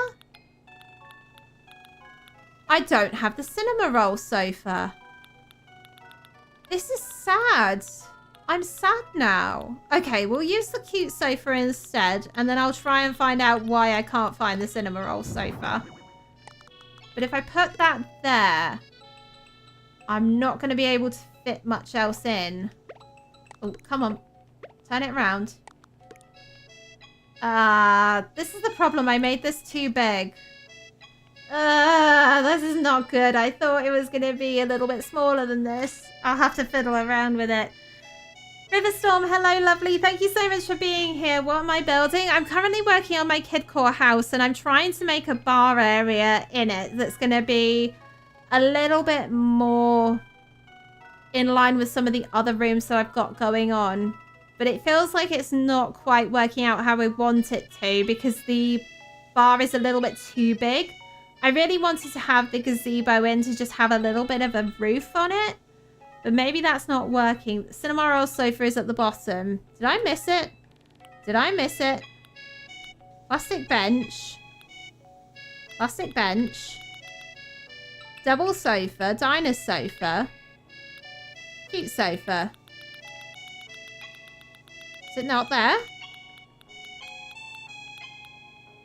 I don't have the cinema roll sofa. This is sad. I'm sad now. Okay, we'll use the cute sofa instead. And then I'll try and find out why I can't find the cinema roll sofa. But if I put that there, I'm not going to be able to fit much else in. Oh, come on. Turn it around. This is the problem. I made this too big. This is not good. I thought it was going to be a little bit smaller than this. I'll have to fiddle around with it. Riverstorm, hello, lovely. Thank you so much for being here. What am I building? I'm currently working on my Kidcore house, and I'm trying to make a bar area in it that's going to be a little bit more in line with some of the other rooms that I've got going on. But it feels like it's not quite working out how I want it to because the bar is a little bit too big. I really wanted to have the gazebo in to just have a little bit of a roof on it. But maybe that's not working. The cinema roll sofa is at the bottom. Did I miss it? Did I miss it? Plastic bench. Plastic bench. Double sofa. Diner sofa. Cute sofa. Is it not there?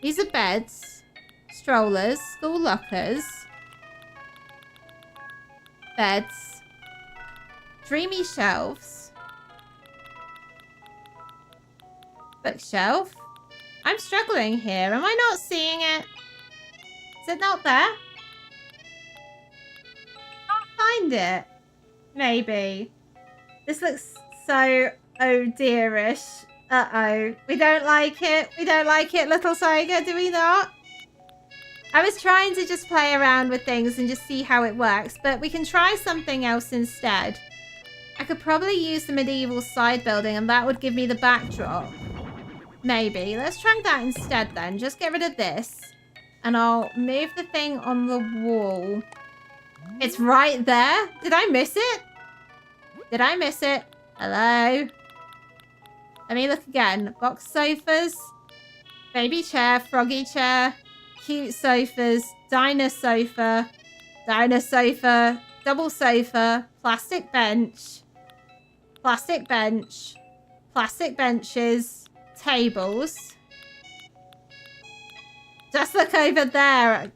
These are beds. Strollers. School lockers. Beds. Dreamy shelves. Bookshelf. I'm struggling here. Am I not seeing it? Is it not there? Can't find it. Maybe. This looks so oh dearish. Uh-oh. We don't like it. We don't like it, little Saiga, do we not? I was trying to just play around with things and just see how it works, but we can try something else instead. I could probably use the medieval side building and that would give me the backdrop. Maybe. Let's try that instead then. Just get rid of this. And I'll move the thing on the wall. It's right there. Did I miss it? Did I miss it? Hello? Let me look again. Box sofas. Baby chair. Froggy chair. Cute sofas. Diner sofa. Diner sofa. Double sofa. Plastic bench. Plastic bench. Plastic benches. Tables. Just look over there.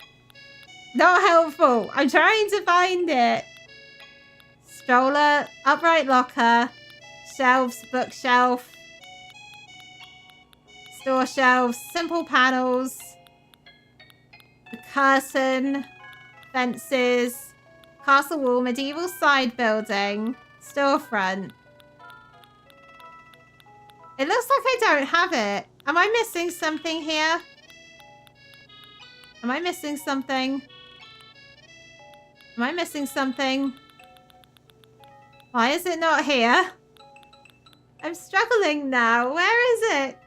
Not helpful. I'm trying to find it. Stroller. Upright locker. Shelves. Bookshelf. Store shelves. Simple panels. The curtain. Fences. Castle wall. Medieval side building. Storefront. It looks like I don't have it. Am I missing something here? Am I missing something? Am I missing something? Why is it not here? I'm struggling now. Where is it?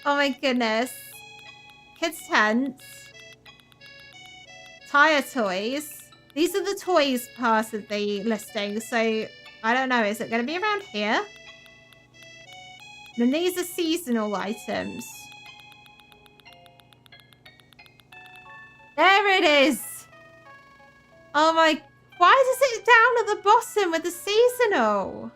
Oh my goodness. Kids' tents. Tire toys. These are the toys part of the listing. So, I don't know. Is it going to be around here? And these are seasonal items. There it is. Oh my... Why is it down at the bottom with the seasonal?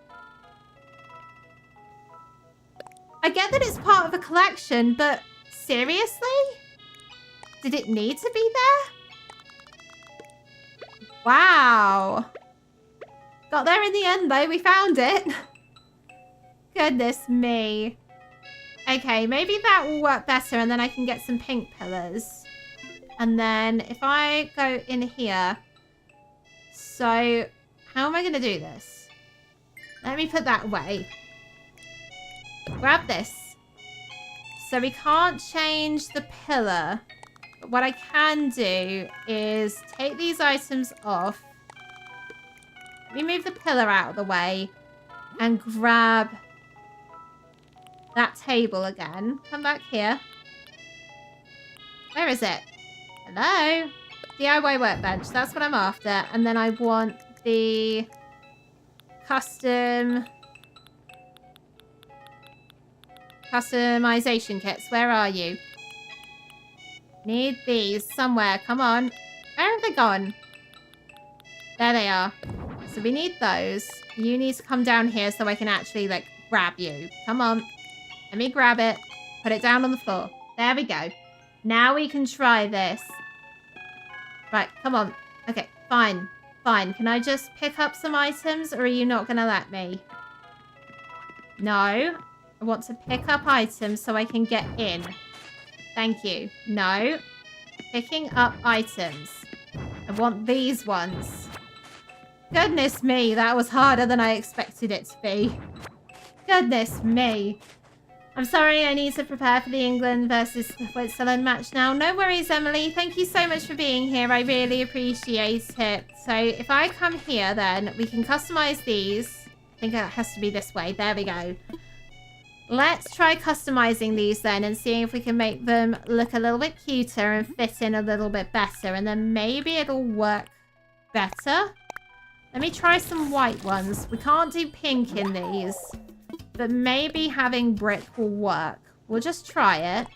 I get that it's part of a collection, but seriously? Did it need to be there? Wow. Got there in the end though. We found it. Goodness me. Okay, maybe that will work better and then I can get some pink pillars. And then if I go in here. So, how am I going to do this? Let me put that away. Grab this. So we can't change the pillar. But what I can do is take these items off. Let me move the pillar out of the way and grab that table again. Come back here. Where is it? Hello? DIY workbench. That's what I'm after. And then I want the customization kits. Where are you? Need these somewhere. Come on. Where have they gone? There they are. So we need those. You need to come down here so I can actually, like, grab you. Come on. Let me grab it. Put it down on the floor. There we go. Now we can try this. Right, come on. Okay, fine. Fine. Can I just pick up some items, or are you not going to let me? No. I want to pick up items so I can get in. Thank you. No. Picking up items. I want these ones. Goodness me, that was harder than I expected it to be. Goodness me. I'm sorry, I need to prepare for the England versus Switzerland match now. No worries, Emily. Thank you so much for being here. I really appreciate it. So if I come here, then we can customize these. I think it has to be this way. There we go. Let's try customizing these then and seeing if we can make them look a little bit cuter and fit in a little bit better. And then maybe it'll work better. Let me try some white ones. We can't do pink in these, but maybe having brick will work. We'll just try it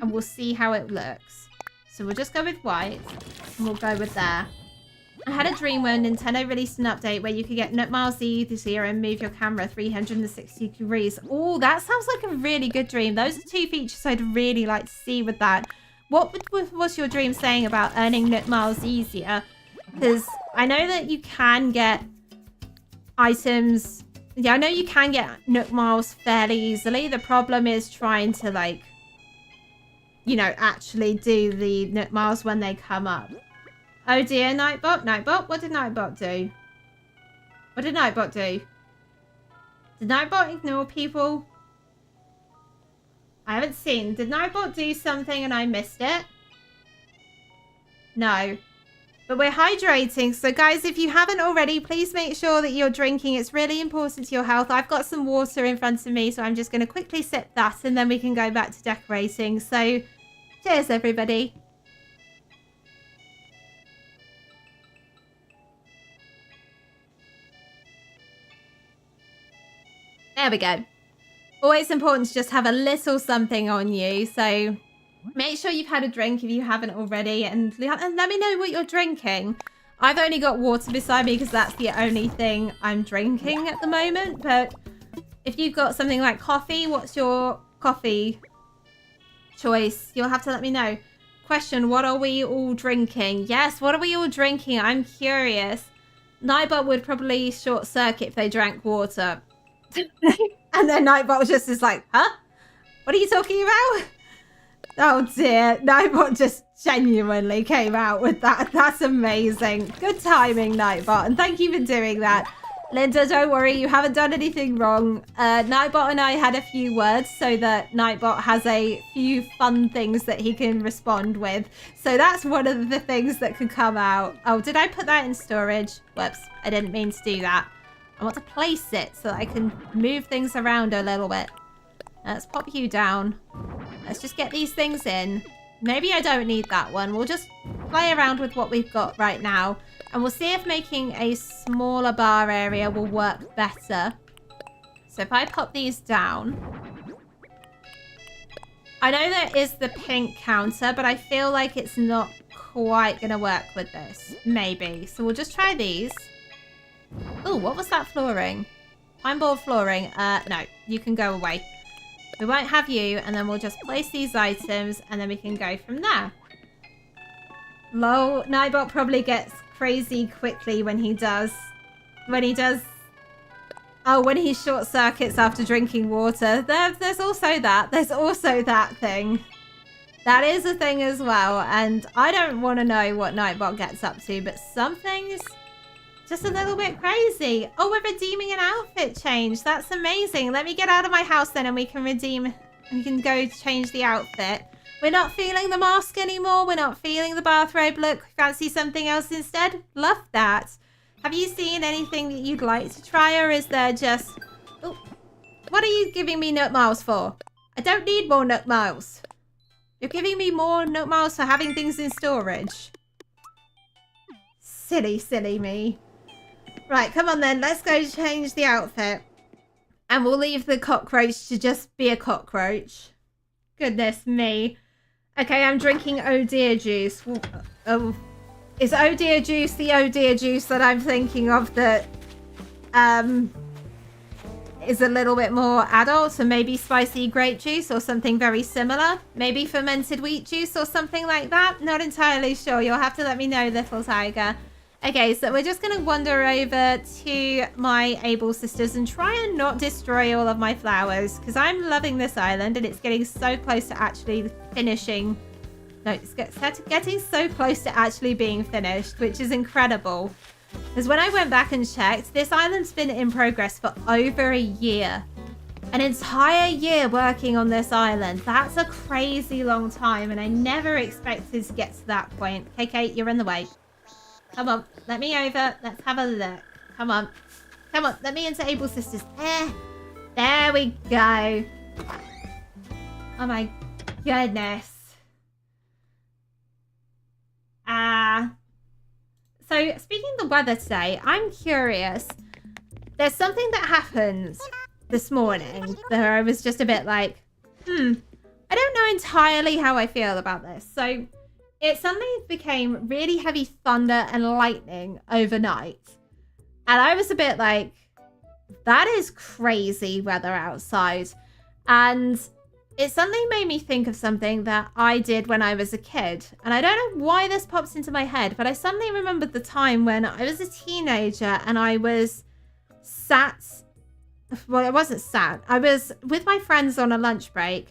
and we'll see how it looks. So we'll just go with white and we'll go with there. I had a dream when Nintendo released an update where you could get Nook Miles easier and move your camera 360 degrees. Oh, that sounds like a really good dream. Those are two features I'd really like to see with that. What was your dream saying about earning Nook Miles easier? Because I know that you can get items. Yeah, I know you can get Nook Miles fairly easily. The problem is trying to, like, you know, actually do the Nook Miles when they come up. Oh dear, Nightbot. Nightbot? What did Nightbot do? What did Nightbot do? Did Nightbot ignore people? I haven't seen. Did Nightbot do something and I missed it? No. But we're hydrating. So guys, if you haven't already, please make sure that you're drinking. It's really important to your health. I've got some water in front of me, so I'm just going to quickly sip that and then we can go back to decorating. So cheers, everybody. There we go. Always important to just have a little something on you. So make sure you've had a drink if you haven't already. And let me know what you're drinking. I've only got water beside me because that's the only thing I'm drinking at the moment. But if you've got something like coffee, what's your coffee choice? You'll have to let me know. Question, what are we all drinking? Yes, what are we all drinking? I'm curious. Nightbot would probably short circuit if they drank water. And then Nightbot just is like, huh? What are you talking about? Oh dear, Nightbot just genuinely came out with that. That's amazing. Good timing, Nightbot, and thank you for doing that. Linda, don't worry, you haven't done anything wrong. Nightbot and I had a few words so that Nightbot has a few fun things that he can respond with. So that's one of the things that could come out. Oh, did I put that in storage? Whoops, I didn't mean to do that. I want to place it so that I can move things around a little bit. Let's pop you down. Let's just get these things in. Maybe I don't need that one. We'll just play around with what we've got right now. And we'll see if making a smaller bar area will work better. So if I pop these down. I know there is the pink counter, but I feel like it's not quite going to work with this. Maybe. So we'll just try these. Oh, what was that flooring? Pine board flooring. No, you can go away. We won't have you, and then we'll just place these items, and then we can go from there. Lol, Nightbot probably gets crazy quickly when he does. Oh, when he short circuits after drinking water. There's also that. There's also that thing. That is a thing as well, and I don't want to know what Nightbot gets up to, but some things... just a little bit crazy. Oh, we're redeeming an outfit change. That's amazing. Let me get out of my house then and we can redeem. We can go change the outfit. We're not feeling the mask anymore. We're not feeling the bathrobe look. Fancy something else instead? Love that. Have you seen anything that you'd like to try, or is there just... Oh, what are you giving me Nook Miles for? I don't need more Nook Miles. You're giving me more Nook Miles for having things in storage. Silly, silly me. Right, come on then. Let's go change the outfit. And we'll leave the cockroach to just be a cockroach. Goodness me. Okay, I'm drinking oh dear juice. Oh, is oh dear juice the oh dear juice that I'm thinking of that is a little bit more adult? So maybe spicy grape juice or something very similar. Maybe fermented wheat juice or something like that. Not entirely sure. You'll have to let me know, little tiger. Okay, so we're just going to wander over to my Able Sisters and try and not destroy all of my flowers, because I'm loving this island and it's getting so close to actually finishing. No, it's getting so close to actually being finished, which is incredible. Because when I went back and checked, this island's been in progress for over a year. An entire year working on this island. That's a crazy long time, and I never expected to get to that point. KK, you're in the way. Come on, let me over. Let's have a look. Come on. Come on, let me into Able Sisters. There we go. Oh my goodness. So speaking of the weather today, I'm curious. There's something that happened this morning that I was just a bit like, I don't know entirely how I feel about this. So it suddenly became really heavy thunder and lightning overnight. And I was a bit like, that is crazy weather outside. And it suddenly made me think of something that I did when I was a kid. And I don't know why this pops into my head, but I suddenly remembered the time when I was a teenager and I was well, I wasn't sat. I was with my friends on a lunch break.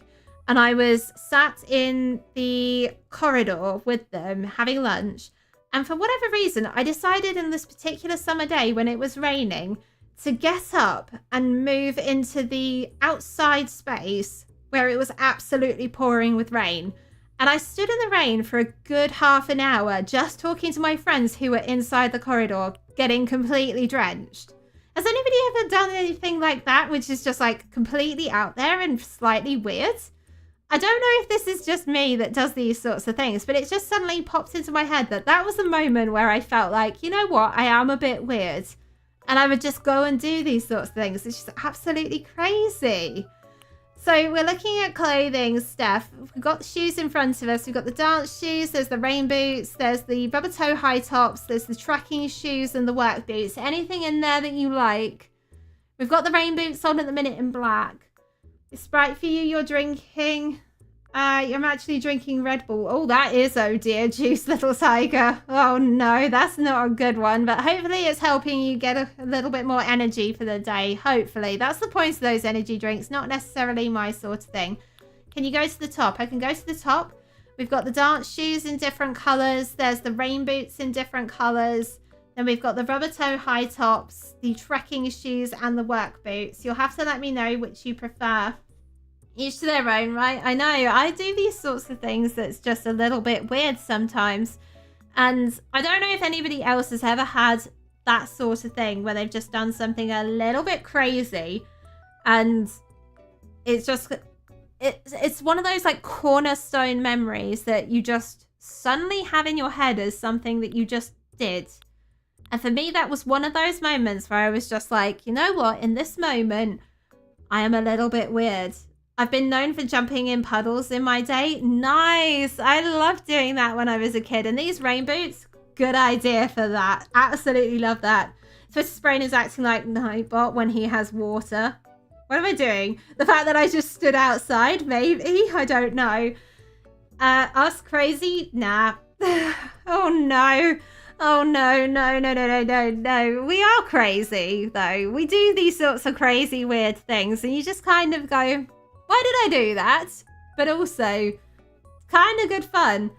And I was sat in the corridor with them having lunch. And for whatever reason, I decided in this particular summer day when it was raining to get up and move into the outside space where it was absolutely pouring with rain. And I stood in the rain for a good half an hour just talking to my friends who were inside the corridor getting completely drenched. Has anybody ever done anything like that, which is just like completely out there and slightly weird? I don't know if this is just me that does these sorts of things, but it just suddenly popped into my head that that was a moment where I felt like, you know what, I am a bit weird. And I would just go and do these sorts of things. It's just absolutely crazy. So we're looking at clothing stuff. We've got the shoes in front of us. We've got the dance shoes. There's the rain boots. There's the rubber toe high tops. There's the trekking shoes and the work boots. Anything in there that you like. We've got the rain boots on at the minute in black. It's Sprite for you, you're drinking. I'm actually drinking Red Bull. Oh, that is oh dear juice, little tiger. Oh no, that's not a good one. But hopefully it's helping you get a little bit more energy for the day. Hopefully. That's the point of those energy drinks. Not necessarily my sort of thing. Can you go to the top? I can go to the top. We've got the dance shoes in different colours. There's the rain boots in different colours. Then we've got the rubber toe high tops, the trekking shoes, and the work boots. You'll have to let me know which you prefer. Each to their own, right? I know. I do these sorts of things that's just a little bit weird sometimes. And I don't know if anybody else has ever had that sort of thing where they've just done something a little bit crazy. And it's just... It's one of those like cornerstone memories that you just suddenly have in your head as something that you just did. And for me, that was one of those moments where I was just like, you know what? In this moment, I am a little bit weird. I've been known for jumping in puddles in my day. Nice. I loved doing that when I was a kid. And these rain boots, good idea for that. Absolutely love that. Twisted Brain is acting like Nightbot when he has water. What am I doing? The fact that I just stood outside, maybe? I don't know. Us crazy? Nah. Oh no. Oh, no. We are crazy, though. We do these sorts of crazy, weird things. And you just kind of go, why did I do that? But also, kind of good fun.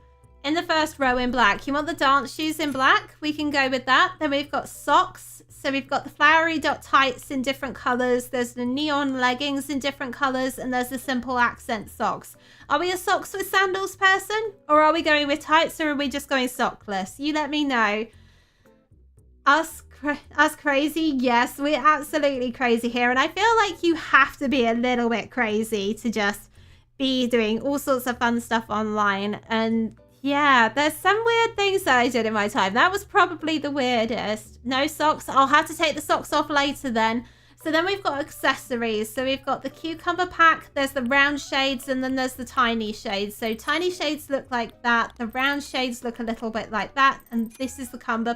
In the first row in black. You want the dance shoes in black? We can go with that. Then we've got socks. So we've got the flowery dot tights in different colours. There's the neon leggings in different colours. And there's the simple accent socks. Are we a socks with sandals person? Or are we going with tights, or are we just going sockless? You let me know. Us crazy? Yes, we're absolutely crazy here. And I feel like you have to be a little bit crazy to just be doing all sorts of fun stuff online. And yeah, there's some weird things that I did in my time. That was probably the weirdest. No socks. I'll have to take the socks off later then. So then we've got accessories. So we've got the cucumber pack. There's the round shades and then there's the tiny shades. So tiny shades look like that. The round shades look a little bit like that. And this is the cucumber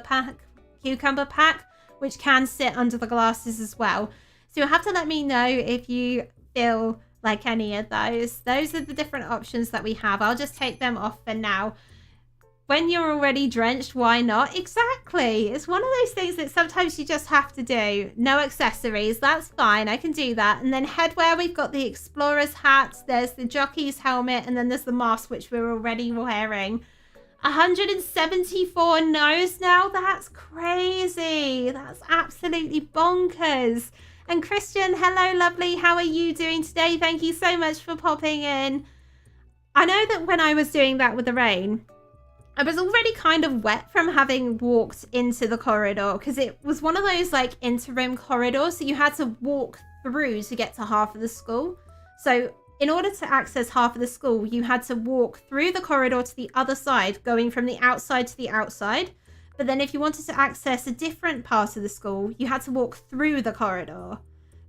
pack, which can sit under the glasses as well. So you'll have to let me know if you feel like any of those. Those are the different options that we have. I'll just take them off for now. When you're already drenched, why not? Exactly. It's one of those things that sometimes you just have to do. No accessories. That's fine. I can do that. And then headwear, we've got the explorer's hat. There's the jockey's helmet. And then there's the mask, which we're already wearing. 174 no's now. That's crazy. That's absolutely bonkers. And Christian, hello, lovely. How are you doing today? Thank you so much for popping in. I know that when I was doing that with the rain, I was already kind of wet from having walked into the corridor because it was one of those like interim corridors. So you had to walk through to get to half of the school. So in order to access half of the school, you had to walk through the corridor to the other side, going from the outside to the outside. But then if you wanted to access a different part of the school, you had to walk through the corridor.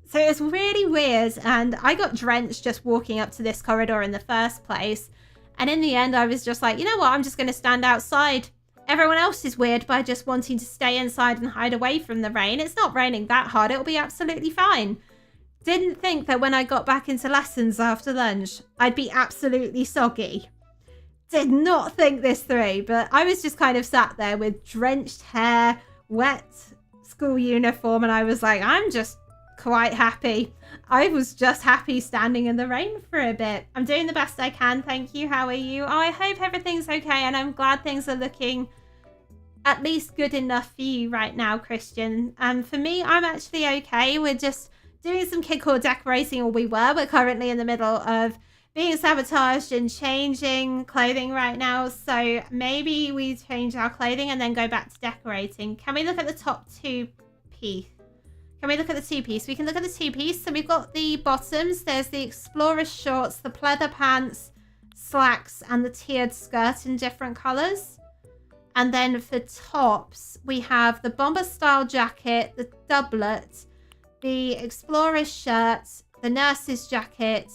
So it was really weird. And I got drenched just walking up to this corridor in the first place. And in the end, I was just like, you know what? I'm just going to stand outside. Everyone else is weird by just wanting to stay inside and hide away from the rain. It's not raining that hard. It'll be absolutely fine. Didn't think that when I got back into lessons after lunch, I'd be absolutely soggy. Did not think this through, but I was just kind of sat there with drenched hair, wet school uniform, and I was like, I'm just quite happy. I was just happy standing in the rain for a bit. I'm doing the best I can, thank you. How are you? Oh, I hope everything's okay, and I'm glad things are looking at least good enough for you right now, Christian. And for me, I'm actually okay. We're just doing some kid core decorating, or we were. We're currently in the middle of being sabotaged and changing clothing right now. So maybe we change our clothing and then go back to decorating. Can we look at the top two-piece? Can we look at the two-piece? We can look at the two-piece. So we've got the bottoms. There's the explorer shorts, the pleather pants, slacks, and the tiered skirt in different colours. And then for tops, we have the bomber style jacket, the doublet, the explorer shirt, the nurse's jacket,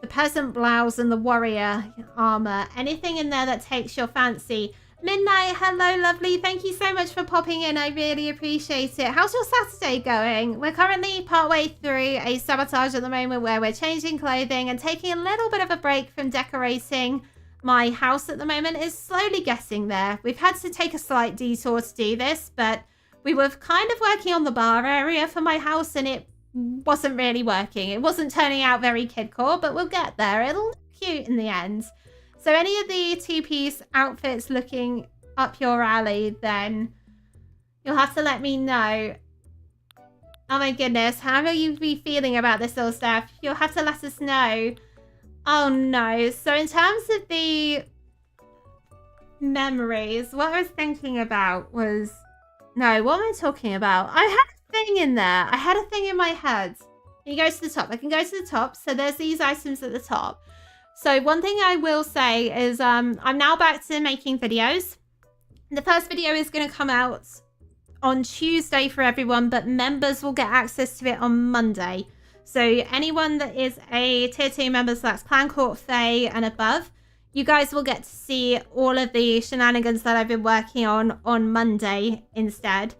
the peasant blouse, and the warrior armor. Anything in there that takes your fancy. Midnight, hello, lovely. Thank you so much for popping in. I really appreciate it. How's your Saturday going? We're currently partway through a sabotage at the moment where we're changing clothing and taking a little bit of a break from decorating. My house at the moment is slowly getting there. We've had to take a slight detour to do this, but we were kind of working on the bar area for my house and it wasn't really working. It wasn't turning out very kidcore, but we'll get there. It'll look cute in the end. So any of the two-piece outfits looking up your alley, then you'll have to let me know. Oh my goodness, how will you be feeling about this little stuff? You'll have to let us know. Oh no. So in terms of the memories, what I was thinking about was... No, what am I talking about? I had a thing in there. I had a thing in my head. Can you go to the top? I can go to the top. So there's these items at the top. So one thing I will say is I'm now back to making videos. The first video is going to come out on Tuesday for everyone, but members will get access to it on Monday. So anyone that is a tier 2 member, so that's Clan Court Fae and above, you guys will get to see all of the shenanigans that I've been working on Monday instead.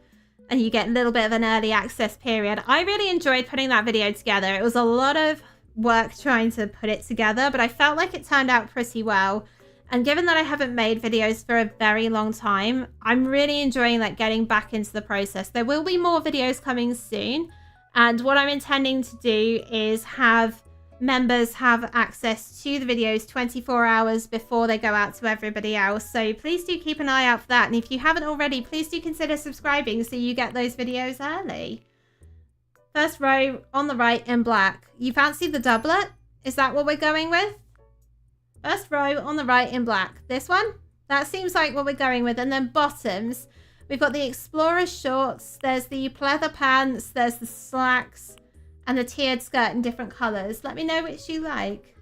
And you get a little bit of an early access period. I really enjoyed putting that video together. It was a lot of work trying to put it together, but I felt like it turned out pretty well. And given that I haven't made videos for a very long time, I'm really enjoying like getting back into the process. There will be more videos coming soon. And what I'm intending to do is have members have access to the videos 24 hours before they go out to everybody else. So please do keep an eye out for that. And if you haven't already, please do consider subscribing so you get those videos early. First row on the right in black. You fancy the doublet? Is that what we're going with? First row on the right in black. This one? That seems like what we're going with. And then bottoms. We've got the Explorer shorts, there's the pleather pants, there's the slacks, and the tiered skirt in different colours. Let me know which you like.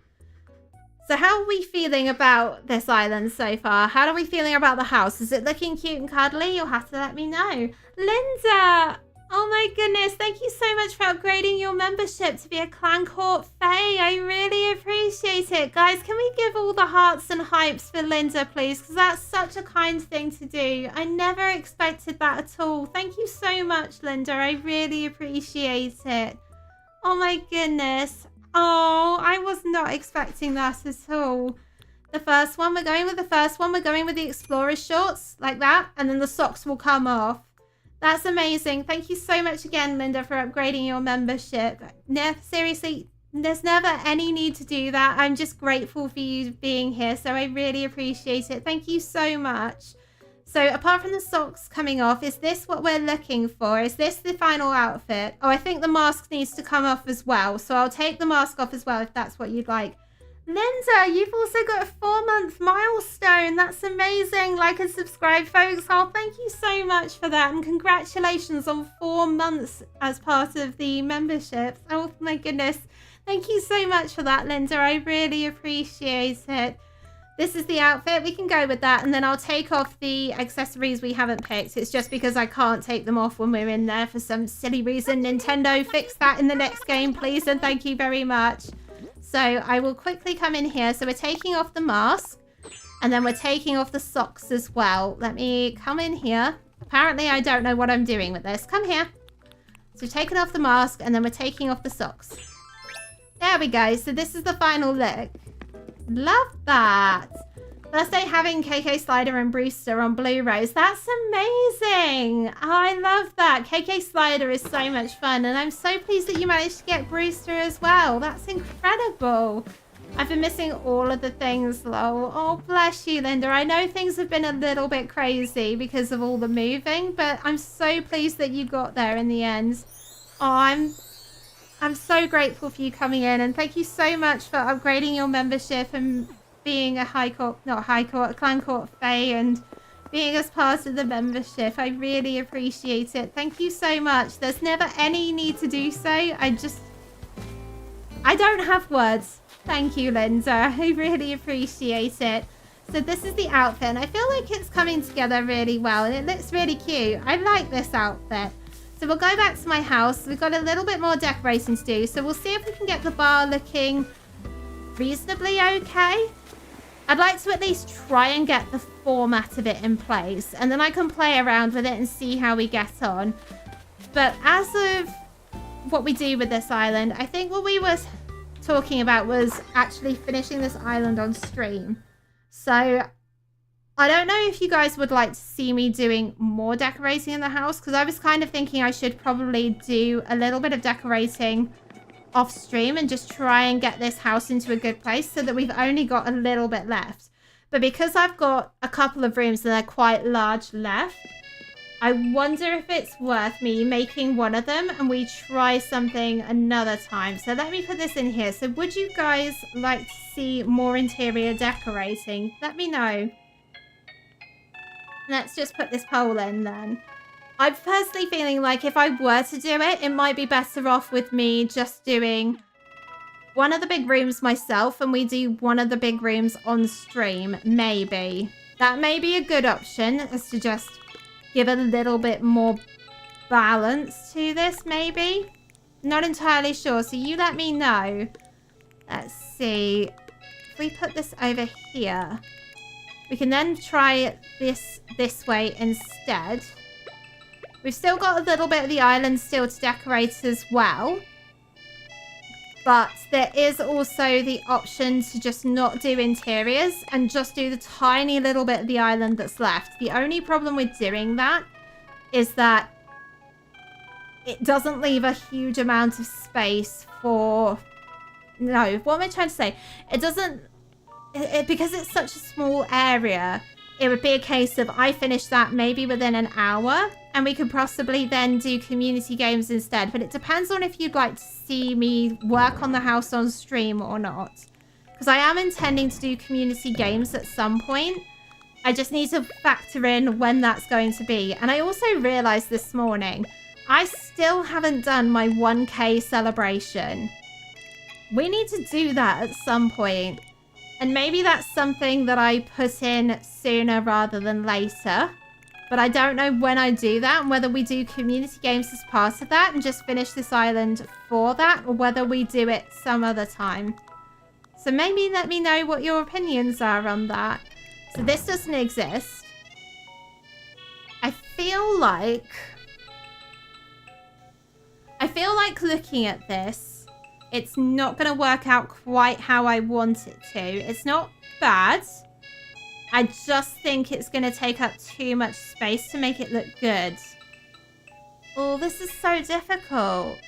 So how are we feeling about this island so far? How are we feeling about the house? Is it looking cute and cuddly? You'll have to let me know. Linda! Oh my goodness, thank you so much for upgrading your membership to be a Clan Court Fae. I really appreciate it. Guys, can we give all the hearts and hypes for Linda, please? Because that's such a kind thing to do. I never expected that at all. Thank you so much, Linda. I really appreciate it. Oh my goodness. Oh, I was not expecting that at all. The first one, we're going with the first one. We're going with the Explorer shorts, like that. And then the socks will come off. That's amazing. Thank you so much again, Linda, for upgrading your membership. Seriously, there's never any need to do that. I'm just grateful for you being here, so I really appreciate it. Thank you so much. So apart from the socks coming off, is this what we're looking for? Is this the final outfit? Oh, I think the mask needs to come off as well. So I'll take the mask off as well if that's what you'd like. Linda, you've also got a 4-month milestone. That's amazing. Like and subscribe, folks. Oh, thank you so much for that. And congratulations on 4 months as part of the membership. Oh, my goodness. Thank you so much for that, Linda. I really appreciate it. This is the outfit. We can go with that. And then I'll take off the accessories we haven't picked. It's just because I can't take them off when we're in there for some silly reason. Nintendo, fix that in the next game, please. And thank you very much. So I will quickly come in here. So we're taking off the mask. And then we're taking off the socks as well. Let me come in here. Apparently I don't know what I'm doing with this. Come here. So we're taking off the mask. And then we're taking off the socks. There we go. So this is the final look. Love that. Birthday having KK Slider and Brewster on Blu-rays. That's amazing. Oh, I love that. KK Slider is so much fun. And I'm so pleased that you managed to get Brewster as well. That's incredible. I've been missing all of the things, lol. Oh, bless you, Linda. I know things have been a little bit crazy because of all the moving. But I'm so pleased that you got there in the end. Oh, I'm so grateful for you coming in. And thank you so much for upgrading your membership and being a Clan Court Fae and being as part of the membership. I really appreciate it. Thank you so much. There's never any need to do so. I don't have words. Thank you, Linda. I really appreciate it. So this is the outfit, and I feel like it's coming together really well, and it looks really cute. I like this outfit. So we'll go back to my house. We've got a little bit more decorating to do, so we'll see if we can get the bar looking reasonably okay. I'd like to at least try and get the format of it in place, and then I can play around with it and see how we get on. But as of what we do with this island, I think what we were talking about was actually finishing this island on stream. So I don't know if you guys would like to see me doing more decorating in the house, because I was kind of thinking I should probably do a little bit of decorating off stream and just try and get this house into a good place so that we've only got a little bit left. But because I've got a couple of rooms and they're quite large left, I wonder if it's worth me making one of them and we try something another time. So let me put this in here. So would you guys like to see more interior decorating? Let me know. Let's just put this poll in then. I'm personally feeling like if I were to do it, it might be better off with me just doing one of the big rooms myself and we do one of the big rooms on stream, maybe. That may be a good option, is to just give a little bit more balance to this, maybe. Not entirely sure, so you let me know. Let's see. If we put this over here, we can then try this way instead. We've still got a little bit of the island still to decorate as well. But there is also the option to just not do interiors and just do the tiny little bit of the island that's left. The only problem with doing that is that it doesn't leave a huge amount of space for... No, what am I trying to say? It doesn't... because it's such a small area, it would be a case of I finish that maybe within an hour and we could possibly then do community games instead. But it depends on if you'd like to see me work on the house on stream or not. Because I am intending to do community games at some point. I just need to factor in when that's going to be. And I also realized this morning, I still haven't done my 1K celebration. We need to do that at some point. And maybe that's something that I put in sooner rather than later. But I don't know when I do that and whether we do community games as part of that and just finish this island for that, or whether we do it some other time. So maybe let me know what your opinions are on that. So this doesn't exist. I feel like looking at this, it's not going to work out quite how I want it to. It's not bad. I just think it's going to take up too much space to make it look good. Oh, this is so difficult.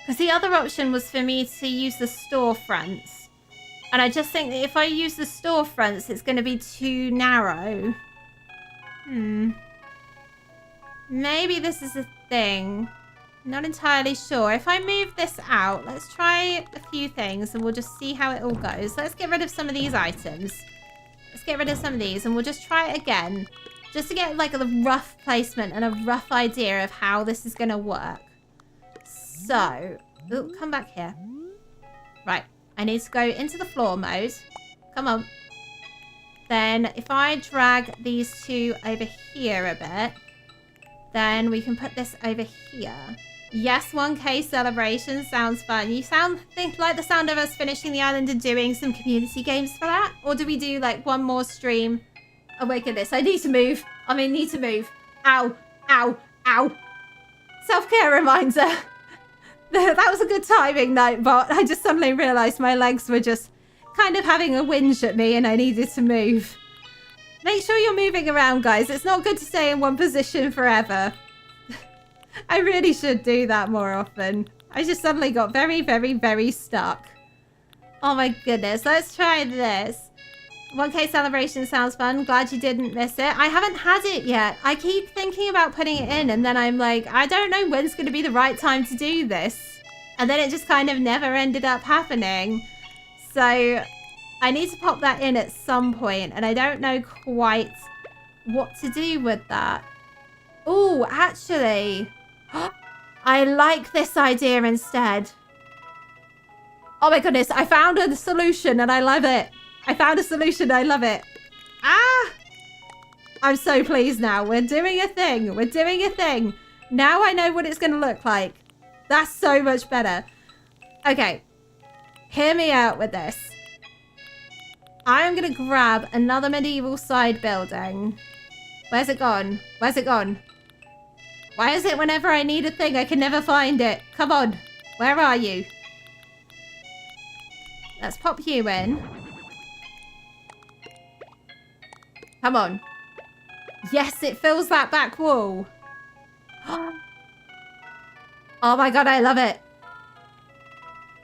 Because the other option was for me to use the storefronts. And I just think that if I use the storefronts, it's going to be too narrow. Maybe this is a thing. Not entirely sure. If I move this out, let's try a few things and we'll just see how it all goes. Let's get rid of some of these items. Let's get rid of some of these and we'll just try it again. Just to get like a rough placement and a rough idea of how this is going to work. So, ooh, come back here. Right, I need to go into the floor mode. Come on. Then if I drag these two over here a bit, then we can put this over here. Yes, 1K celebration sounds fun. You think like the sound of us finishing the island and doing some community games for that? Or do we do like one more stream? Oh my goodness, I need to move. Need to move. Ow, ow, ow. Self-care reminder. That was a good timing, Nightbot. I just suddenly realised my legs were just kind of having a whinge at me and I needed to move. Make sure you're moving around, guys. It's not good to stay in one position forever. I really should do that more often. I just suddenly got very, very, very stuck. Oh my goodness. Let's try this. 1K celebration sounds fun. Glad you didn't miss it. I haven't had it yet. I keep thinking about putting it in and then I'm like, I don't know when's going to be the right time to do this. And then it just kind of never ended up happening. So I need to pop that in at some point and I don't know quite what to do with that. Oh, actually, I like this idea instead. Oh my goodness, I found a solution and I love it. I found a solution. I love it. Ah! I'm so pleased now. We're doing a thing. We're doing a thing. Now I know what it's going to look like. That's so much better. Okay. Hear me out with this. I am going to grab another medieval side building. Where's it gone? Where's it gone? Why is it whenever I need a thing, I can never find it? Come on. Where are you? Let's pop you in. Come on. Yes, it fills that back wall. Oh my god, I love it.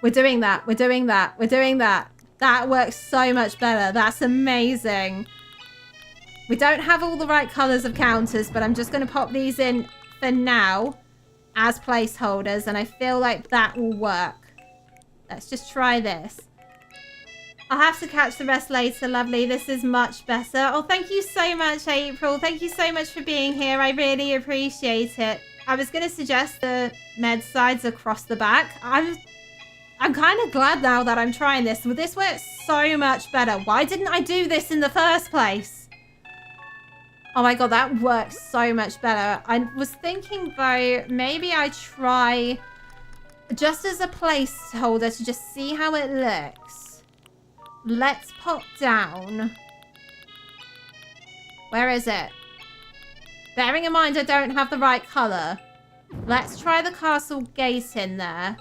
We're doing that. We're doing that. We're doing that. That works so much better. That's amazing. We don't have all the right colours of counters, but I'm just going to pop these in for now as placeholders, and I feel like that will work. Let's just try this. I'll have to catch the rest later, lovely. This is much better. Oh, thank you so much, April. Thank you so much for being here. I really appreciate it. I was going to suggest the med sides across the back. I'm kind of glad now that I'm trying this. This works so much better. Why didn't I do this in the first place? Oh my god, that works so much better. I was thinking, though, maybe I try just as a placeholder to just see how it looks. Let's pop down. Where is it? Bearing in mind I don't have the right colour. Let's try the castle gate in there.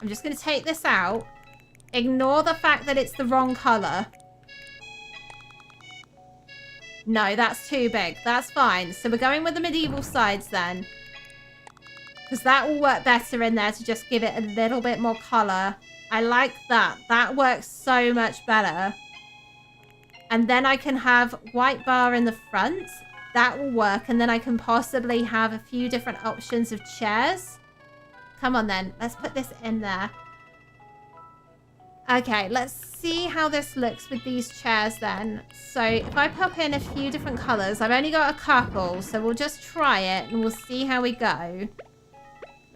I'm just going to take this out. Ignore the fact that it's the wrong colour. No, that's too big. That's fine. So we're going with the medieval sides then. Because that will work better in there to just give it a little bit more colour. I like that. That works so much better. And then I can have white bar in the front. That will work. And then I can possibly have a few different options of chairs. Come on then. Let's put this in there. Okay, let's see how this looks with these chairs then. So if I pop in a few different colours, I've only got a couple, so we'll just try it and we'll see how we go.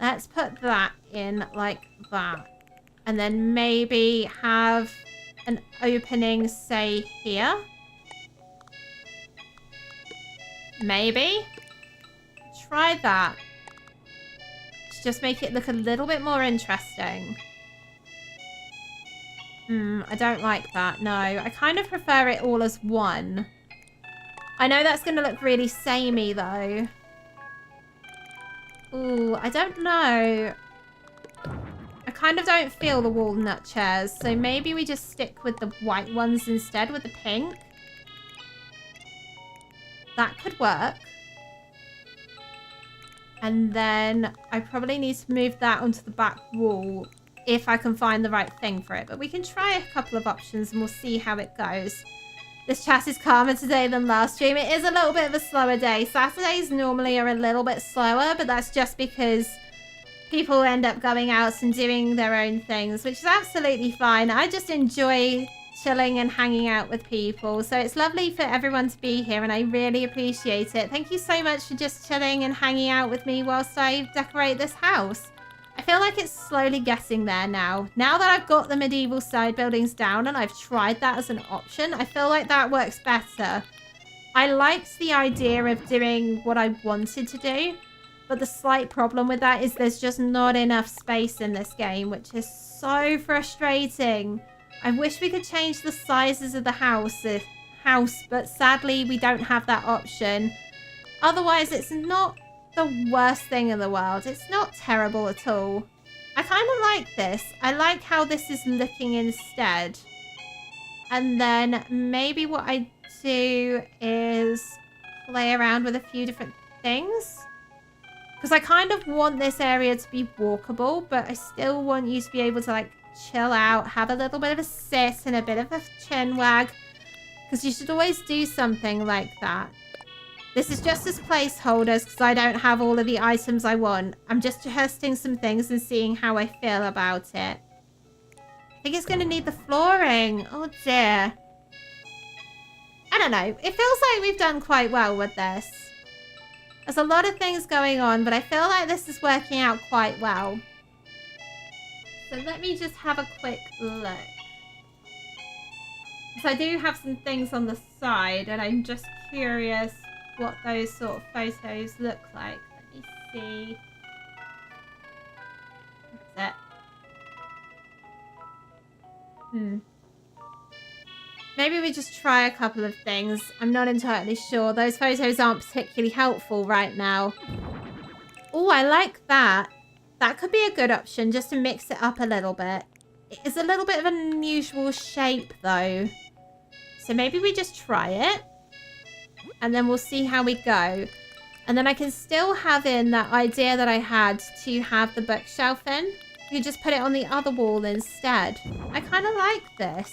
Let's put that in like that. And then maybe have an opening, say, here. Maybe. Try that. To just make it look a little bit more interesting. I don't like that. No, I kind of prefer it all as one. I know that's going to look really samey, though. Ooh, I don't know. I kind of don't feel the walnut chairs, so maybe we just stick with the white ones instead with the pink. That could work. And then I probably need to move that onto the back wall if I can find the right thing for it. But we can try a couple of options and we'll see how it goes. This chat is calmer today than last stream. It is a little bit of a slower day. Saturdays normally are a little bit slower, but that's just because people end up going out and doing their own things, which is absolutely fine. I just enjoy chilling and hanging out with people. So it's lovely for everyone to be here and I really appreciate it. Thank you so much for just chilling and hanging out with me whilst I decorate this house. I feel like it's slowly getting there now. Now that I've got the medieval side buildings down and I've tried that as an option, I feel like that works better. I liked the idea of doing what I wanted to do, but the slight problem with that is there's just not enough space in this game, which is so frustrating. I wish we could change the sizes of the house, but sadly we don't have that option. Otherwise, it's not the worst thing in the world. It's not terrible at all. I kind of like this. I like how this is looking instead. And then maybe what I do is play around with a few different things. Because I kind of want this area to be walkable, but I still want you to be able to like chill out, have a little bit of a sit and a bit of a chin wag. Because you should always do something like that. This is just as placeholders because I don't have all of the items I want. I'm just testing some things and seeing how I feel about it. I think it's going to need the flooring. Oh dear. I don't know. It feels like we've done quite well with this. There's a lot of things going on, but I feel like this is working out quite well. So let me just have a quick look. So I do have some things on the side and I'm just curious what those sort of photos look like. Let me see. That's it. Maybe we just try a couple of things. I'm not entirely sure. Those photos aren't particularly helpful right now. Oh, I like that. That could be a good option just to mix it up a little bit. It is a little bit of an unusual shape though. So maybe we just try it. And then we'll see how we go. And then I can still have in that idea that I had to have the bookshelf in. You just put it on the other wall instead. I kind of like this.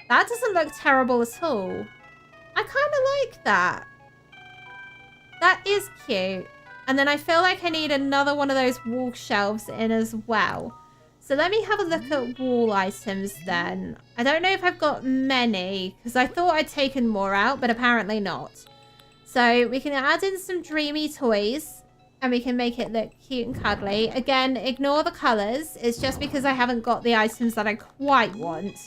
That doesn't look terrible at all. I kind of like that. That is cute. And then I feel like I need another one of those wall shelves in as well. So let me have a look at wall items then. I don't know if I've got many because I thought I'd taken more out, but apparently not. So we can add in some dreamy toys and we can make it look cute and cuddly. Again, ignore the colors. It's just because I haven't got the items that I quite want.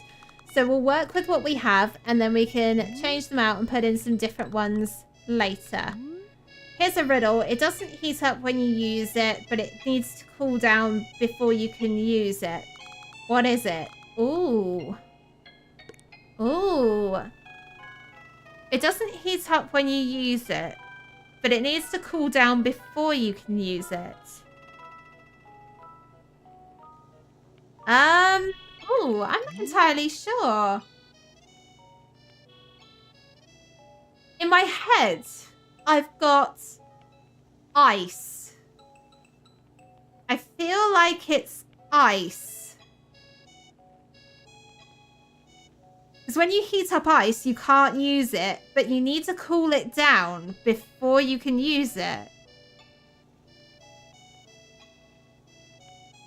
So we'll work with what we have and then we can change them out and put in some different ones later. Here's a riddle. It doesn't heat up when you use it, but it needs to cool down before you can use it. What is it? Ooh. Ooh. It doesn't heat up when you use it, but it needs to cool down before you can use it. Ooh, I'm not entirely sure. In my head, I've got ice. I feel like it's ice. Because when you heat up ice, you can't use it, but you need to cool it down before you can use it.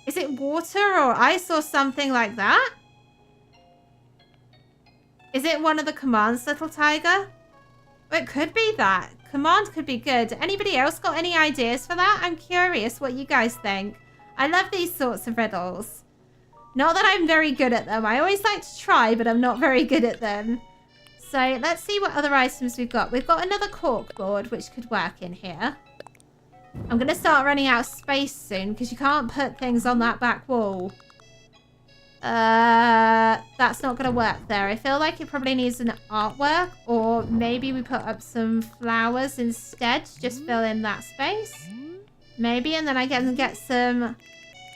Is it water or ice or something like that? Is it one of the commands, little tiger? It could be that. Command could be good. Anybody else got any ideas for that? I'm curious what you guys think. I love these sorts of riddles. Not that I'm very good at them. I always like to try, but I'm not very good at them. So let's see what other items we've got. We've got another cork board, which could work in here. I'm going to start running out of space soon because you can't put things on that back wall. That's not going to work there. I feel like it probably needs an artwork, or maybe we put up some flowers instead to just fill in that space. Maybe, and then I can get some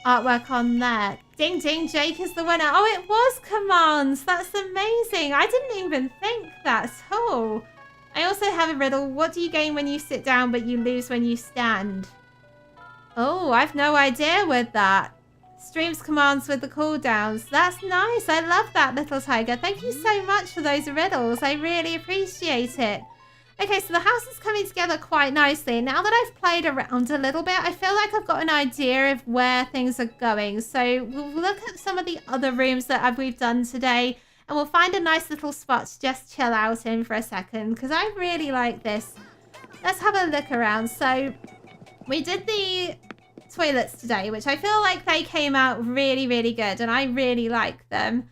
artwork on there. Ding ding, Jake is the winner. Oh, it was commands. That's amazing. I didn't even think that at all. I also have a riddle. What do you gain when you sit down but you lose when you stand? Oh, I've no idea with that. Streams commands with the cooldowns. That's nice. I love that, little tiger. Thank you so much for those riddles. I really appreciate it. Okay, so the house is coming together quite nicely. Now that I've played around a little bit, I feel like I've got an idea of where things are going. So we'll look at some of the other rooms that we've done today, and we'll find a nice little spot to just chill out in for a second, because I really like this. Let's have a look around. So we did the toilets today, which I feel like they came out really, really good, and I really like them.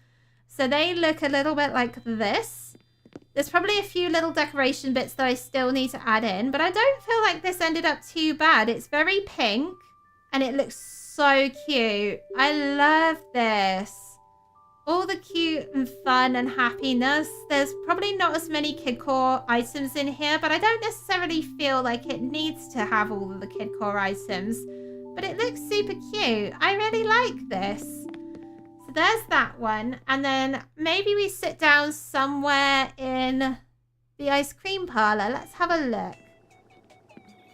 So they look a little bit like this. There's probably a few little decoration bits that I still need to add in, but I don't feel like this ended up too bad. It's very pink, and it looks so cute. I love this. All the cute and fun and happiness. There's probably not as many KidCore items in here, but I don't necessarily feel like it needs to have all of the KidCore items. But it looks super cute. I really like this. So there's that one. And then maybe we sit down somewhere in the ice cream parlor. Let's have a look.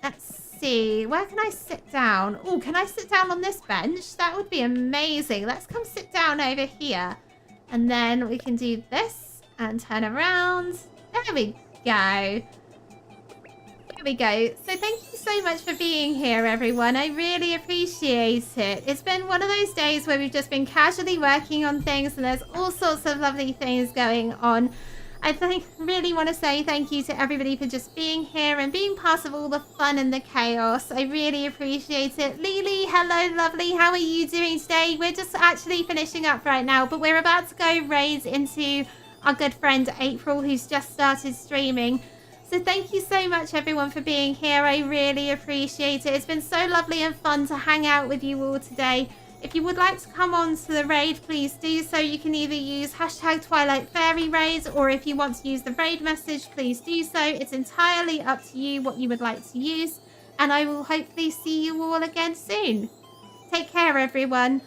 Let's see. Where can I sit down? Oh, can I sit down on this bench? That would be amazing. Let's come sit down over here. And then we can do this and turn around. There we go. There we go. So thank you so much for being here, everyone. I really appreciate it. It's been one of those days where we've just been casually working on things, and there's all sorts of lovely things going on. I really want to say thank you to everybody for just being here and being part of all the fun and the chaos. I really appreciate it. Lily, hello, lovely. How are you doing today? We're just actually finishing up right now, but we're about to go raid into our good friend April, who's just started streaming. So thank you so much, everyone, for being here. I really appreciate it. It's been so lovely and fun to hang out with you all today. If you would like to come on to the raid, please do so. You can either use hashtag Twilight Fairy Raid, or if you want to use the raid message, please do so. It's entirely up to you what you would like to use. And I will hopefully see you all again soon. Take care, everyone.